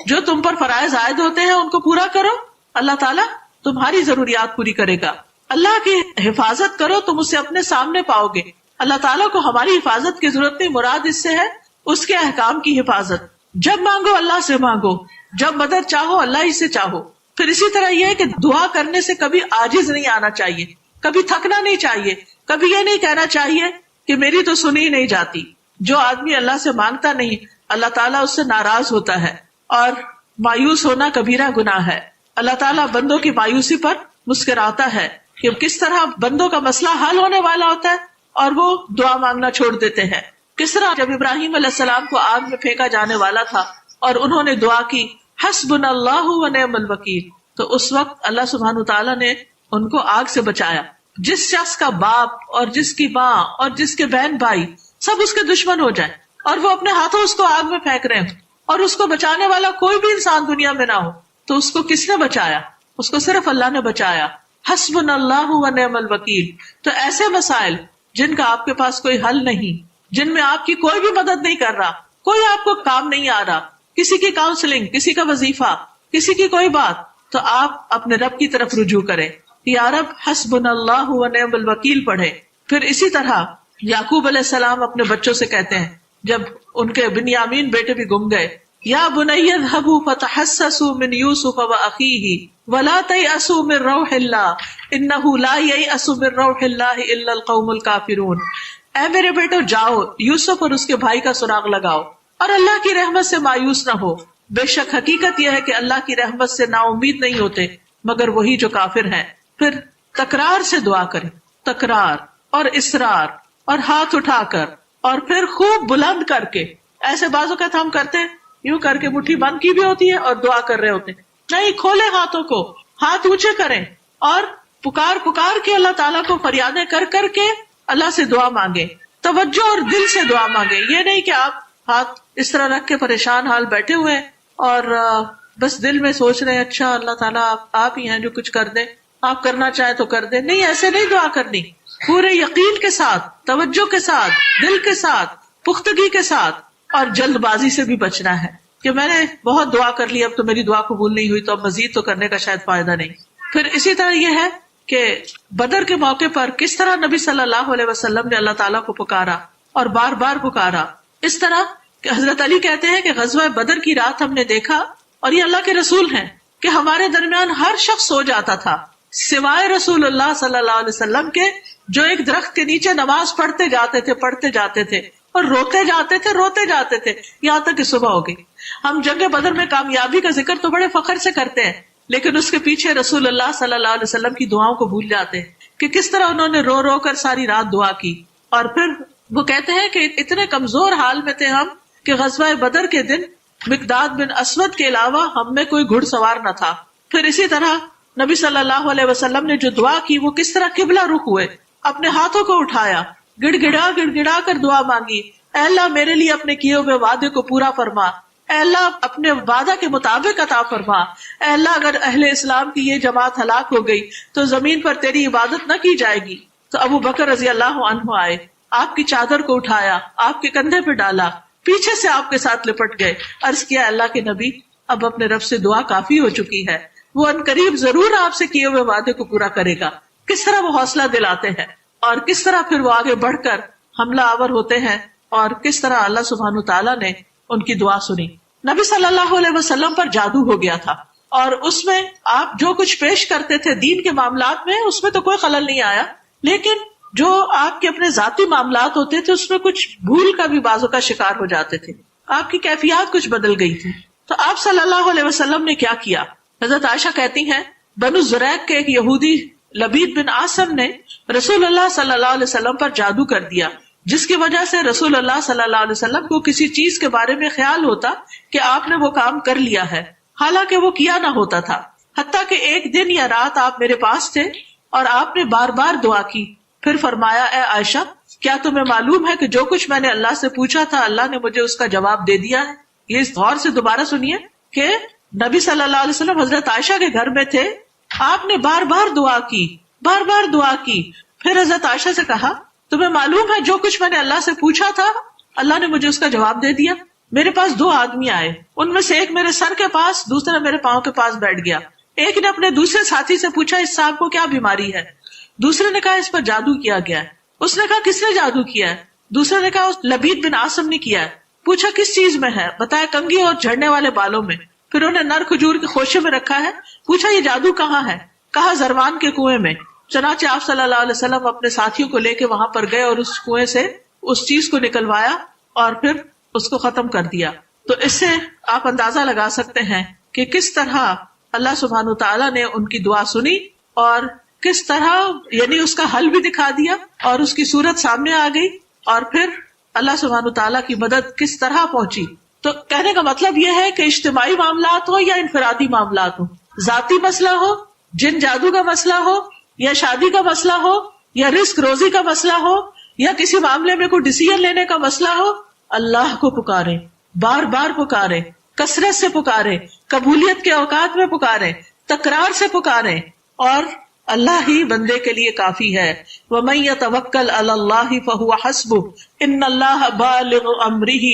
جو تم پر فرائض عائد ہوتے ہیں ان کو پورا کرو، اللہ تعالیٰ تمہاری ضروریات پوری کرے گا. اللہ کی حفاظت کرو تم اسے اپنے سامنے پاؤ گے. اللہ تعالیٰ کو ہماری حفاظت کی ضرورت نہیں، مراد اس سے ہے اس کے احکام کی حفاظت. جب مانگو اللہ سے مانگو، جب مدد چاہو اللہ ہی سے چاہو. پھر اسی طرح یہ ہے کہ دعا کرنے سے کبھی عاجز نہیں آنا چاہیے، کبھی تھکنا نہیں چاہیے، کبھی یہ نہیں کہنا چاہیے کہ میری تو سنی نہیں جاتی. جو آدمی اللہ سے مانگتا نہیں اللہ تعالیٰ اس سے ناراض ہوتا ہے، اور مایوس ہونا کبیرہ گناہ ہے. اللہ تعالیٰ بندوں کی مایوسی پر مسکراتا ہے کہ کس طرح بندوں کا مسئلہ حل ہونے والا ہوتا ہے اور وہ دعا مانگنا چھوڑ دیتے ہیں. کس طرح جب ابراہیم علیہ السلام کو آگ میں پھینکا جانے والا تھا اور انہوں نے دعا کی حسبنا اللہ و نعم الوکیل، تو اس وقت اللہ سبحانہ تعالیٰ نے ان کو آگ سے بچایا. جس شخص کا باپ اور جس کی ماں اور جس کے بہن بھائی سب اس کے دشمن ہو جائیں اور وہ اپنے ہاتھوں اس کو آگ میں پھینک رہے ہوں اور اس کو بچانے والا کوئی بھی انسان دنیا میں نہ ہو، تو اس کو کس نے بچایا؟ اس کو صرف اللہ نے بچایا. حسبنا اللہ و نعم الوکیل. تو ایسے مسائل جن کا آپ کے پاس کوئی حل نہیں، جن میں آپ کی کوئی بھی مدد نہیں کر رہا، کوئی آپ کو کام نہیں آ رہا، کسی کی کاؤنسلنگ، کسی کا وظیفہ، کسی کی کوئی بات، تو آپ اپنے رب کی طرف رجوع کریں، یا رب حسبنا اللہ و نعم الوکیل پڑھے. پھر اسی طرح یعقوب علیہ السلام اپنے بچوں سے کہتے ہیں جب ان کے بنیامین بیٹے بھی گم گئے، یا بنی اذهبوا فتحسسوا من یوسف واخیہ ولا تیأسوا من روح اللہ انہ لا ییأس من روح اللہ الا القوم الکافرون. اے میرے بیٹو جاؤ یوسف اور اس کے بھائی کا سراغ لگاؤ اور اللہ کی رحمت سے مایوس نہ ہو. بے شک حقیقت یہ ہے کہ اللہ کی رحمت سے نا امید نہیں ہوتے مگر وہی جو کافر ہیں. پھر تکرار سے دعا کریں، تکرار اور اصرار اور ہاتھ اٹھا کر اور پھر خوب بلند کر کے. ایسے بعض اوقات ہم کرتے ہیں یوں کر کے مٹھی بند کی بھی ہوتی ہے اور دعا کر رہے ہوتے ہیں. نہیں، کھولے ہاتھوں کو، ہاتھ اونچے کریں اور پکار پکار کے اللہ تعالیٰ کو فریادیں کر کر کے اللہ سے دعا مانگے. توجہ اور دل سے دعا مانگے. یہ نہیں کہ آپ ہاتھ اس طرح رکھ کے پریشان حال بیٹھے ہوئے اور بس دل میں سوچ رہے ہیں اچھا اللہ تعالیٰ آپ ہی ہیں جو کچھ کر دیں، آپ کرنا چاہیں تو کر دیں. نہیں، ایسے نہیں دعا کرنی. پورے یقین کے ساتھ، توجہ کے ساتھ، دل کے ساتھ، پختگی کے ساتھ، اور جلد بازی سے بھی بچنا ہے کہ میں نے بہت دعا کر لی اب تو میری دعا قبول نہیں ہوئی تو اب مزید تو کرنے کا شاید فائدہ نہیں. پھر اسی طرح یہ ہے کہ بدر کے موقع پر کس طرح نبی صلی اللہ علیہ وسلم نے اللہ تعالیٰ کو پکارا اور بار بار پکارا. اس طرح کہ حضرت علی کہتے ہیں کہ غزوہ بدر کی رات ہم نے دیکھا، اور یہ اللہ کے رسول ہیں، کہ ہمارے درمیان ہر شخص سو جاتا تھا سوائے رسول اللہ صلی اللہ علیہ وسلم کے، جو ایک درخت کے نیچے نماز پڑھتے جاتے تھے اور روتے جاتے تھے یہاں تک کہ صبح ہو گئی. ہم جنگ بدر میں کامیابی کا ذکر تو بڑے فخر سے کرتے ہیں، لیکن اس کے پیچھے رسول اللہ صلی اللہ علیہ وسلم کی دعاؤں کو بھول جاتے ہیں کہ کس طرح انہوں نے رو رو کر ساری رات دعا کی. اور پھر وہ کہتے ہیں کہ اتنے کمزور حال میں تھے ہم کہ غزوہ بدر کے دن مقداد بن اسود کے علاوہ ہم میں کوئی گھڑ سوار نہ تھا. پھر اسی طرح نبی صلی اللہ علیہ وسلم نے جو دعا کی وہ کس طرح قبلہ رخ ہوئے، اپنے ہاتھوں کو اٹھایا، گڑ گڑا کر دعا مانگی، اے اللہ میرے لیے اپنے کیے ہوئے وعدے کو پورا فرما، اے اللہ اپنے وعدہ کے مطابق عطا فرما، اے اللہ اگر اہل اسلام کی یہ جماعت ہلاک ہو گئی تو زمین پر تیری عبادت نہ کی جائے گی. تو ابو بکر رضی اللہ عنہ آئے، آپ کی چادر کو اٹھایا، آپ کے کندھے پہ ڈالا، پیچھے سے آپ کے ساتھ لپٹ گئے، عرض کیا اللہ کے نبی اب اپنے رب سے دعا کافی ہو چکی ہے، وہ عنقریب ضرور آپ سے کیے ہوئے وعدے کو پورا کرے گا. کس طرح وہ حوصلہ دلاتے ہیں اور کس طرح پھر وہ آگے بڑھ کر حملہ آور ہوتے ہیں اور کس طرح اللہ سبحانہ تعالیٰ نے ان کی دعا سنی. نبی صلی اللہ علیہ وسلم پر جادو ہو گیا تھا اور اس میں آپ جو کچھ پیش کرتے تھے دین کے معاملات میں اس میں تو کوئی خلل نہیں آیا، لیکن جو آپ کے اپنے ذاتی معاملات ہوتے تھے اس میں کچھ بھول کا بھی بازو کا شکار ہو جاتے تھے، آپ کی کیفیات کچھ بدل گئی تھی. تو آپ صلی اللہ علیہ وسلم نے کیا کیا؟ حضرت عائشہ کہتی ہیں بنو زریق کے ایک یہودی لبید بن عاصم نے رسول اللہ صلی اللہ علیہ وسلم پر جادو کر دیا، جس کی وجہ سے رسول اللہ صلی اللہ علیہ وسلم کو کسی چیز کے بارے میں خیال ہوتا کہ آپ نے وہ کام کر لیا ہے، حالانکہ وہ کیا نہ ہوتا تھا. حتیٰ کہ ایک دن یا رات آپ میرے پاس تھے اور آپ نے بار بار دعا کی، پھر فرمایا اے عائشہ کیا تمہیں معلوم ہے کہ جو کچھ میں نے اللہ سے پوچھا تھا اللہ نے مجھے اس کا جواب دے دیا ہے. یہ غور سے دوبارہ سنیے کہ نبی صلی اللہ علیہ وسلم حضرت عائشہ کے گھر میں تھے، آپ نے بار بار دعا کی، بار بار دعا کی. پھر حضرت عائشہ سے کہا تمہیں معلوم ہے جو کچھ میں نے اللہ سے پوچھا تھا اللہ نے مجھے اس کا جواب دے دیا. میرے پاس دو آدمی آئے، ان میں سے ایک میرے سر کے پاس، دوسرا میرے پاؤں کے پاس بیٹھ گیا. ایک نے اپنے دوسرے ساتھی سے پوچھا اس صاحب کو کیا بیماری ہے؟ دوسرے نے کہا اس پر جادو کیا گیا ہے. اس نے کہا کس نے جادو کیا ہے؟ دوسرے نے کہا لبید بن عاصم نے کیا ہے. پوچھا کس چیز میں ہے؟ بتایا کنگھی اور جھڑنے والے بالوں میں. پھر انہیں نر کھجور کے خوشے میں رکھا ہے. پوچھا یہ جادو کہاں ہے؟ کہا زروان کے کنویں میں. چنانچہ آپ صلی اللہ علیہ وسلم اپنے ساتھیوں کو لے کے وہاں پر گئے اور اس کنویں سے اس چیز کو نکلوایا اور پھر اس کو ختم کر دیا. تو اس سے آپ اندازہ لگا سکتے ہیں کہ کس طرح اللہ سبحانہ وتعالیٰ نے ان کی دعا سنی اور کس طرح یعنی اس کا حل بھی دکھا دیا اور اس کی صورت سامنے آ گئی اور پھر اللہ سبحانہ وتعالیٰ کی مدد کس طرح پہنچی. تو کہنے کا مطلب یہ ہے کہ اجتماعی معاملات ہو یا انفرادی معاملات ہو، ذاتی مسئلہ ہو، جن جادو کا مسئلہ ہو یا شادی کا مسئلہ ہو یا رزق روزی کا مسئلہ ہو یا کسی معاملے میں کوئی ڈیسیژن لینے کا مسئلہ ہو، اللہ کو پکارے، بار بار پکارے، کثرت سے پکارے، قبولیت کے اوقات میں پکارے، تکرار سے پکارے، اور اللہ ہی بندے کے لیے کافی ہے. وَمَن يَتَوَكَّلْ عَلَى اللَّهِ فَهُوَ حَسْبُهُ إِنَّ اللَّهَ بَالِغُ أَمْرِهِ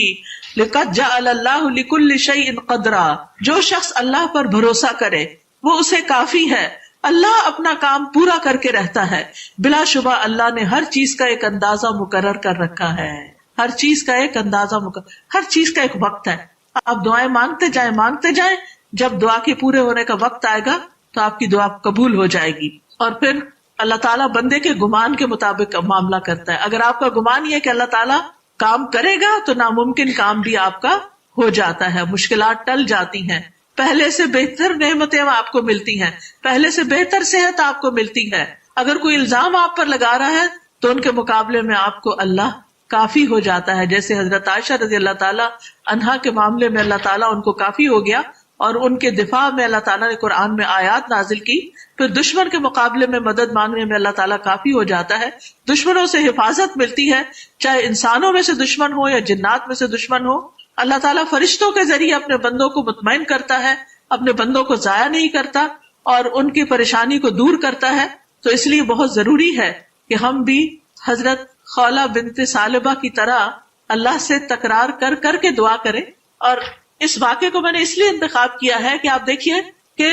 لَقَدْ جَعَلَ اللَّهُ لِكُلِّ شَيْءٍ قَدْرًا. جو شخص اللہ پر بھروسہ کرے وہ اسے کافی ہے، اللہ اپنا کام پورا کر کے رہتا ہے. بلا شبہ اللہ نے ہر چیز کا ایک اندازہ مقرر کر رکھا ہے، ہر چیز کا ایک اندازہ مقرر، ہر چیز کا ایک وقت ہے. آپ دعائیں مانگتے جائیں، جب دعا کے پورے ہونے کا وقت آئے گا تو آپ کی دعا قبول ہو جائے گی. اور پھر اللہ تعالیٰ بندے کے گمان کے مطابق معاملہ کرتا ہے. اگر آپ کا گمان یہ ہے کہ اللہ تعالیٰ کام کرے گا تو ناممکن کام بھی آپ کا ہو جاتا ہے، مشکلات ٹل جاتی ہیں، پہلے سے بہتر نعمتیں آپ کو ملتی ہیں، پہلے سے بہتر صحت آپ کو ملتی ہے. اگر کوئی الزام آپ پر لگا رہا ہے تو ان کے مقابلے میں آپ کو اللہ کافی ہو جاتا ہے. جیسے حضرت عائشہ رضی اللہ تعالیٰ عنہا کے معاملے میں اللہ تعالیٰ ان کو کافی ہو گیا اور ان کے دفاع میں اللہ تعالیٰ نے قرآن میں آیات نازل کی. پھر دشمن کے مقابلے میں مدد مانگنے میں اللہ تعالیٰ کافی ہو جاتا ہے. دشمنوں سے حفاظت ملتی ہے، چاہے انسانوں میں سے دشمن ہو یا جنات میں سے دشمن ہو. اللہ تعالیٰ فرشتوں کے ذریعے اپنے بندوں کو مطمئن کرتا ہے، اپنے بندوں کو ضائع نہیں کرتا اور ان کی پریشانی کو دور کرتا ہے. تو اس لیے بہت ضروری ہے کہ ہم بھی حضرت خولہ بنت ثعلبہ کی طرح اللہ سے تکرار کر کر کے دعا کریں. اور اس واقعے کو میں نے اس لیے انتخاب کیا ہے کہ آپ دیکھیے کہ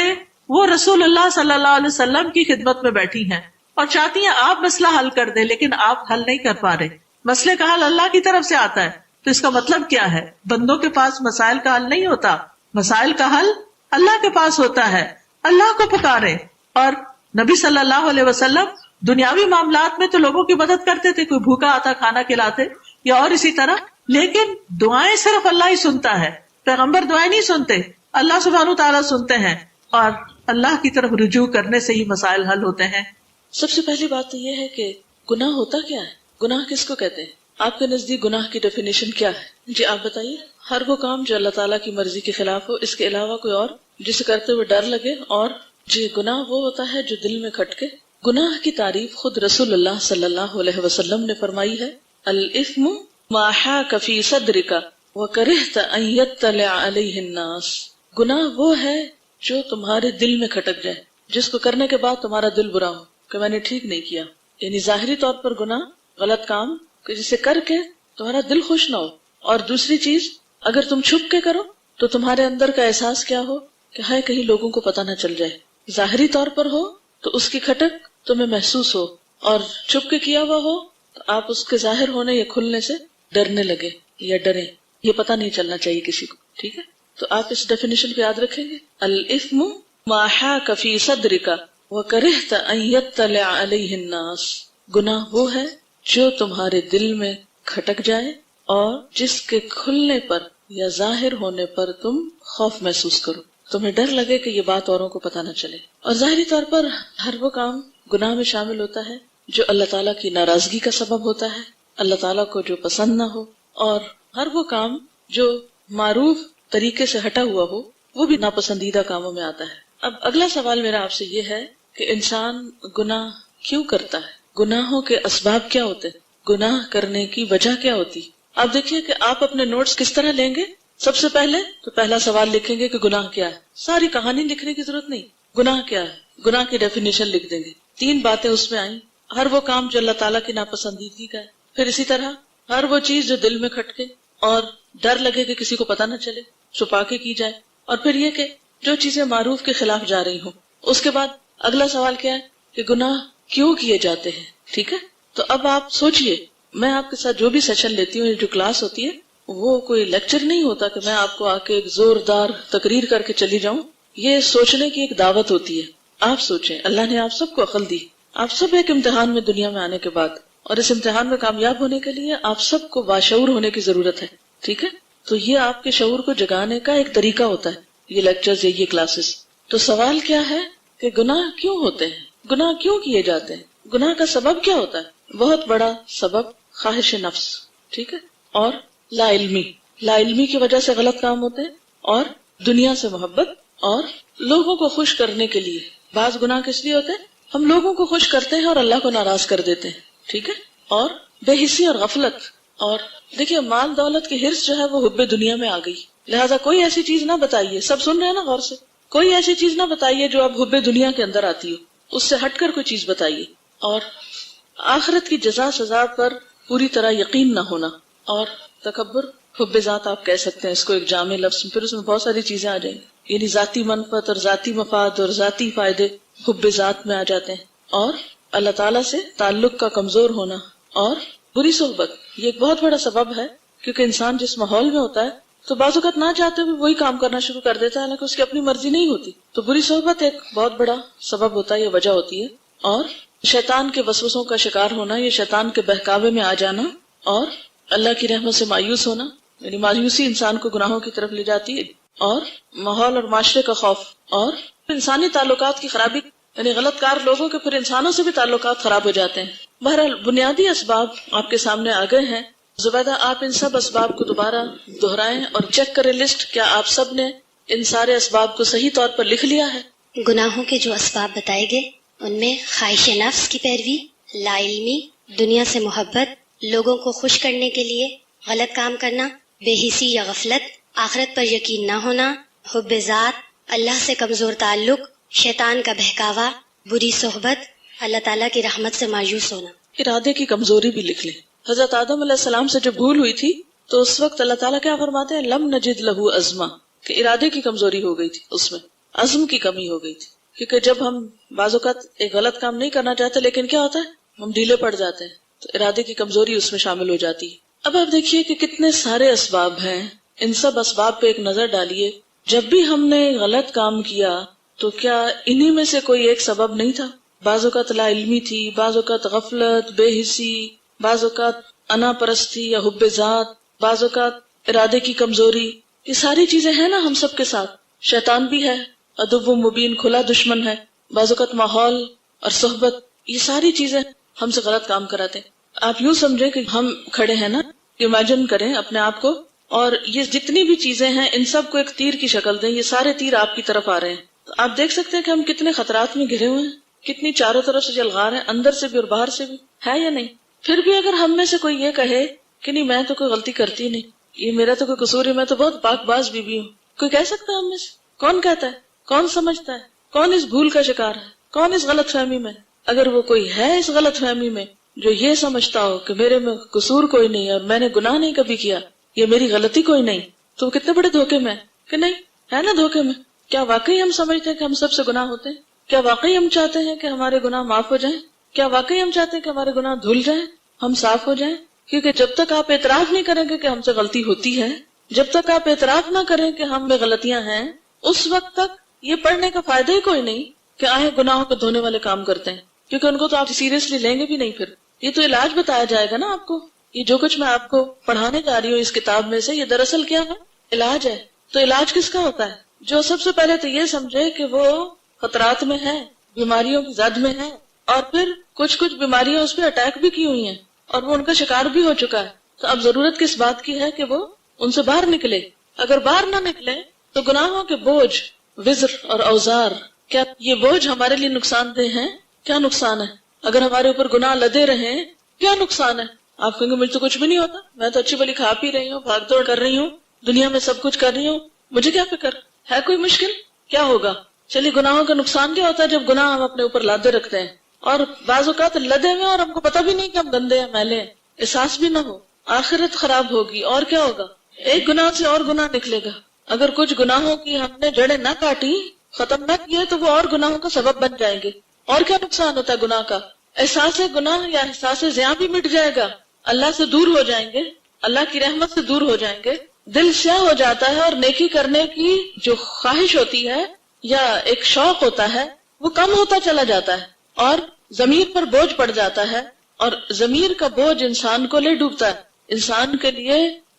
وہ رسول اللہ صلی اللہ علیہ وسلم کی خدمت میں بیٹھی ہیں اور چاہتی ہیں آپ مسئلہ حل کر دیں، لیکن آپ حل نہیں کر پا رہے. مسئلے کا حل اللہ کی طرف سے آتا ہے. تو اس کا مطلب کیا ہے؟ بندوں کے پاس مسائل کا حل نہیں ہوتا، مسائل کا حل اللہ کے پاس ہوتا ہے. اللہ کو پکارے. اور نبی صلی اللہ علیہ وسلم دنیاوی معاملات میں تو لوگوں کی مدد کرتے تھے، کوئی بھوکا آتا کھانا کھلاتے یا اور اسی طرح، لیکن دعائیں صرف اللہ ہی سنتا ہے. پیغمبر دعائیں نہیں سنتے، اللہ سبحانہ تعالیٰ سنتے ہیں اور اللہ کی طرف رجوع کرنے سے ہی مسائل حل ہوتے ہیں. سب سے پہلی بات تو یہ ہے کہ گناہ ہوتا کیا ہے؟ گناہ کس کو کہتے ہیں؟ آپ کے نزدیک گناہ کی ڈیفینیشن کیا ہے؟ جی آپ بتائیے. ہر وہ کام جو اللہ تعالیٰ کی مرضی کے خلاف ہو، اس کے علاوہ کوئی اور جسے کرتے ہوئے ڈر لگے. اور جی گناہ وہ ہوتا ہے جو دل میں کھٹکے. گناہ کی تعریف خود رسول اللہ صلی اللہ علیہ وسلم نے فرمائی ہے، الاثم ما حاک فی صدرک وکرہت ان یطلع علیہ الناس. گناہ وہ ہے جو تمہارے دل میں کھٹک جائے، جس کو کرنے کے بعد تمہارا دل برا ہو کہ میں نے ٹھیک نہیں کیا. یعنی ظاہری طور پر گناہ، غلط کام کہ جسے کر کے تمہارا دل خوش نہ ہو. اور دوسری چیز، اگر تم چھپ کے کرو تو تمہارے اندر کا احساس کیا ہو کہ ہائے کہیں لوگوں کو پتہ نہ چل جائے. ظاہری طور پر ہو تو اس کی کھٹک تمہیں محسوس ہو، اور چھپ کے کیا ہوا ہو تو آپ اس کے ظاہر ہونے یا کھلنے سے ڈرنے لگے یا ڈریں. یہ پتہ نہیں چلنا چاہیے کسی کو. ٹھیک ہے. تو آپ اس ڈیفینیشن کو یاد رکھیں گے. الاثم ما حاک فی صدرک وکرہت ان یطلع علیہ الناس. گناہ وہ ہے جو تمہارے دل میں کھٹک جائے اور جس کے کھلنے پر یا ظاہر ہونے پر تم خوف محسوس کرو، تمہیں ڈر لگے کہ یہ بات اوروں کو پتہ نہ چلے. اور ظاہری طور پر ہر وہ کام گناہ میں شامل ہوتا ہے جو اللہ تعالیٰ کی ناراضگی کا سبب ہوتا ہے، اللہ تعالیٰ کو جو پسند نہ ہو، اور ہر وہ کام جو معروف طریقے سے ہٹا ہوا ہو وہ بھی ناپسندیدہ کاموں میں آتا ہے. اب اگلا سوال میرا آپ سے یہ ہے کہ انسان گناہ کیوں کرتا ہے؟ گناہوں کے اسباب کیا ہوتے ہیں؟ گناہ کرنے کی وجہ کیا ہوتی؟ آپ دیکھیے کہ آپ اپنے نوٹس کس طرح لیں گے. سب سے پہلے تو پہلا سوال لکھیں گے کہ گناہ کیا ہے. ساری کہانی لکھنے کی ضرورت نہیں، گناہ کیا ہے، گناہ کی ڈیفینیشن لکھ دیں گے. 3 باتیں اس میں آئیں، ہر وہ کام جو اللہ تعالیٰ کی ناپسندیدگی کا ہے. پھر اسی طرح ہر وہ چیز جو دل میں کھٹکے اور ڈر لگے کہ کسی کو پتہ نہ چلے، چھپا کے کی جائے. اور پھر یہ کہ جو چیزیں معروف کے خلاف جا رہی ہوں. اس کے بعد اگلا سوال کیا ہے کہ گناہ کیوں کیے جاتے ہیں. ٹھیک ہے، تو اب آپ سوچئے، میں آپ کے ساتھ جو بھی سیشن لیتی ہوں، جو کلاس ہوتی ہے، وہ کوئی لیکچر نہیں ہوتا کہ میں آپ کو آ کے ایک زوردار تقریر کر کے چلی جاؤں. یہ سوچنے کی ایک دعوت ہوتی ہے. آپ سوچیں، اللہ نے آپ سب کو عقل دی، آپ سب ایک امتحان میں دنیا میں آنے کے بعد، اور اس امتحان میں کامیاب ہونے کے لیے آپ سب کو باشعور ہونے کی ضرورت ہے. ٹھیک ہے، تو یہ آپ کے شعور کو جگانے کا ایک طریقہ ہوتا ہے، یہ لیکچرز یا یہ کلاسز. تو سوال کیا ہے کہ گناہ کیوں ہوتے ہیں، گناہ کیوں کیے جاتے ہیں، گناہ کا سبب کیا ہوتا ہے؟ بہت بڑا سبب خواہش نفس. ٹھیک ہے، اور لا علمی، لا علمی کی وجہ سے غلط کام ہوتے ہیں، اور دنیا سے محبت اور لوگوں کو خوش کرنے کے لیے. بعض گناہ کس لیے ہوتے ہیں؟ ہم لوگوں کو خوش کرتے ہیں اور اللہ کو ناراض کر دیتے ہیں. ٹھیک ہے، اور بے حسی اور غفلت. اور دیکھیے، مال دولت کی حرص جو ہے وہ حب دنیا میں آ گئی، لہٰذا کوئی ایسی چیز نہ بتائیے، سب سن رہے ہیں نا غور سے، کوئی ایسی چیز نہ بتائیے جو اب حب دنیا کے اندر آتی ہو، اس سے ہٹ کر کوئی چیز بتائیے. اور آخرت کی جزا سزا پر پوری طرح یقین نہ ہونا. اور تکبر، حب ذات آپ کہہ سکتے ہیں اس کو ایک جامع لفظ، پھر اس میں بہت ساری چیزیں آ جائیں گی، یعنی ذاتی منفعت اور ذاتی مفاد اور ذاتی فائدے حب ذات میں آ جاتے ہیں. اور اللہ تعالیٰ سے تعلق کا کمزور ہونا اور بری صحبت، یہ ایک بہت بڑا سبب ہے، کیونکہ انسان جس ماحول میں ہوتا ہے تو بعض اوقات نہ چاہتے ہوئے وہی کام کرنا شروع کر دیتا ہے، حالانکہ اس کی اپنی مرضی نہیں ہوتی. تو بری صحبت ایک بہت بڑا سبب ہوتا ہے، یہ وجہ ہوتی ہے. اور شیطان کے وسوسوں کا شکار ہونا، یہ شیطان کے بہکاوے میں آ جانا، اور اللہ کی رحمت سے مایوس ہونا، یعنی مایوسی انسان کو گناہوں کی طرف لے جاتی ہے. اور ماحول اور معاشرے کا خوف، اور انسانی تعلقات کی خرابی، یعنی غلط کار لوگوں کے پھر انسانوں سے بھی تعلقات خراب ہو جاتے ہیں. بہرحال بنیادی اسباب آپ کے سامنے آ گئے ہیں. زبیدہ، آپ ان سب اسباب کو دوبارہ دہرائیں اور چیک کریں لسٹ، کیا آپ سب نے ان سارے اسباب کو صحیح طور پر لکھ لیا ہے؟ گناہوں کے جو اسباب بتائے گئے ان میں خواہش نفس کی پیروی، لا علمی، دنیا سے محبت، لوگوں کو خوش کرنے کے لیے غلط کام کرنا، بے حسی یا غفلت، آخرت پر یقین نہ ہونا، حب ذات، اللہ سے کمزور تعلق، شیطان کا بہکاوا، بری صحبت، اللہ تعالیٰ کی رحمت سے مایوس ہونا. ارادے کی کمزوری بھی لکھ لیں. حضرت آدم علیہ السلام سے جب بھول ہوئی تھی تو اس وقت اللہ تعالیٰ کیا فرماتے ہیں؟ لم نجد لہو عزما، کہ ارادے کی کمزوری ہو گئی تھی، اس میں عزم کی کمی ہو گئی تھی. کیونکہ جب ہم بعض اوقات ایک غلط کام نہیں کرنا چاہتے لیکن کیا ہوتا ہے، ہم ڈھیلے پڑ جاتے ہیں، تو ارادے کی کمزوری اس میں شامل ہو جاتی ہے. اب آپ دیکھیے کہ کتنے سارے اسباب ہیں، ان سب اسباب پہ ایک نظر ڈالیے. جب بھی ہم نے غلط کام کیا تو کیا انہی میں سے کوئی ایک سبب نہیں تھا؟ بعض اوقات لا علمی تھی، بعض اوقات غفلت، بے حسی، بعض اوقات انا پرستی یا حب ذات، بعض اوقات ارادے کی کمزوری. یہ ساری چیزیں ہیں نا ہم سب کے ساتھ. شیطان بھی ہے، عدو مبین، کھلا دشمن ہے. بعض اوقات ماحول اور صحبت، یہ ساری چیزیں ہم سے غلط کام کراتے ہیں. آپ یوں سمجھیں کہ ہم کھڑے ہیں نا، امیجن کریں اپنے آپ کو، اور یہ جتنی بھی چیزیں ہیں ان سب کو ایک تیر کی شکل دیں، یہ سارے تیر آپ کی طرف آ رہے ہیں. تو آپ دیکھ سکتے ہیں کہ ہم کتنے خطرات میں گھرے ہوئے ہیں، کتنی چاروں طرف سے جلغار ہیں، اندر سے بھی اور باہر سے بھی، ہے یا نہیں؟ پھر بھی اگر ہم میں سے کوئی یہ کہے کہ نہیں، میں تو کوئی غلطی کرتی نہیں، یہ میرا تو کوئی قصور ہے، میں تو بہت پاک باز بیوی ہوں، کوئی کہہ سکتا ہے ہم میں سے؟ کون کہتا ہے؟ کون سمجھتا ہے؟ کون اس بھول کا شکار ہے؟ کون اس غلط فہمی میں؟ اگر وہ کوئی ہے اس غلط فہمی میں جو یہ سمجھتا ہو کہ میرے میں قصور کوئی نہیں اور میں نے گناہ نہیں کبھی کیا، یہ میری غلطی کوئی نہیں، تو وہ کتنے بڑے دھوکے میں کہ نہیں ہے نا دھوکے میں. کیا واقعی ہم سمجھتے ہیں کہ ہم سب سے گناہ ہوتے ہیں؟ کیا واقعی ہم چاہتے ہیں کہ ہمارے گناہ معاف ہو جائیں؟ کیا واقعی ہم چاہتے ہیں کہ ہمارے گناہ دھل جائیں، ہم صاف ہو جائیں؟ کیونکہ جب تک آپ اعتراف نہیں کریں گے کہ ہم سے غلطی ہوتی ہے، جب تک آپ اعتراف نہ کریں کہ ہم میں غلطیاں ہیں، اس وقت تک یہ پڑھنے کا فائدہ ہی کوئی نہیں کہ آئے گناہوں کو دھونے والے کام کرتے ہیں، کیونکہ ان کو تو آپ سیریسلی لیں گے بھی نہیں. پھر یہ تو علاج بتایا جائے گا نا آپ کو. یہ جو کچھ میں آپ کو پڑھانے جا رہی ہوں اس کتاب میں سے، یہ دراصل کیا ہے؟ علاج ہے. تو علاج کس کا ہوتا ہے؟ جو سب سے پہلے تو یہ سمجھے کہ وہ خطرات میں ہے، بیماریوں کی زد میں ہے، اور پھر کچھ بیماریاں اس پہ اٹیک بھی کی ہوئی ہیں اور وہ ان کا شکار بھی ہو چکا ہے. تو اب ضرورت کس بات کی ہے کہ وہ ان سے باہر نکلے. اگر باہر نہ نکلے تو گناہوں کے بوجھ، وزر اور اوزار، کیا یہ بوجھ ہمارے لیے نقصان دہ ہیں؟ کیا نقصان ہے؟ اگر ہمارے اوپر گناہ لدے رہیں کیا نقصان ہے؟ آپ کہیں گے مجھے تو کچھ بھی نہیں ہوتا، میں تو اچھی بلی کھا پی رہی ہوں، بھاگ دوڑ کر رہی ہوں، دنیا میں سب کچھ کر رہی ہوں، مجھے کیا فکر ہے؟ کوئی مشکل کیا ہوگا؟ چلیے گناہوں کا نقصان کیا ہوتا ہے؟ جب گناہ ہم اپنے اوپر لادے رکھتے ہیں اور بعض اوقات لدے ہوئے اور ہم کو پتہ بھی نہیں کہ ہم گندے ہیں، میلے ہیں، احساس بھی نہ ہو، آخرت خراب ہوگی. اور کیا ہوگا؟ ایک گناہ سے اور گناہ نکلے گا. اگر کچھ گناہوں کی ہم نے جڑیں نہ کاٹی، ختم نہ کیے، تو وہ اور گناہوں کا سبب بن جائیں گے. اور کیا نقصان ہوتا ہے گناہ کا؟ احساس گناہ یا احساس زیاں بھی مٹ جائے گا، اللہ سے دور ہو جائیں گے، اللہ کی رحمت سے دور ہو جائیں گے، دل سیاہ ہو جاتا ہے، اور نیکی کرنے کی جو خواہش ہوتی ہے یا ایک شوق ہوتا ہے وہ کم ہوتا چلا جاتا ہے، اور ضمیر پر بوجھ پڑ جاتا ہے، اور ضمیر کا بوجھ انسان کو لے ڈوبتا ہے. انسان کے لیے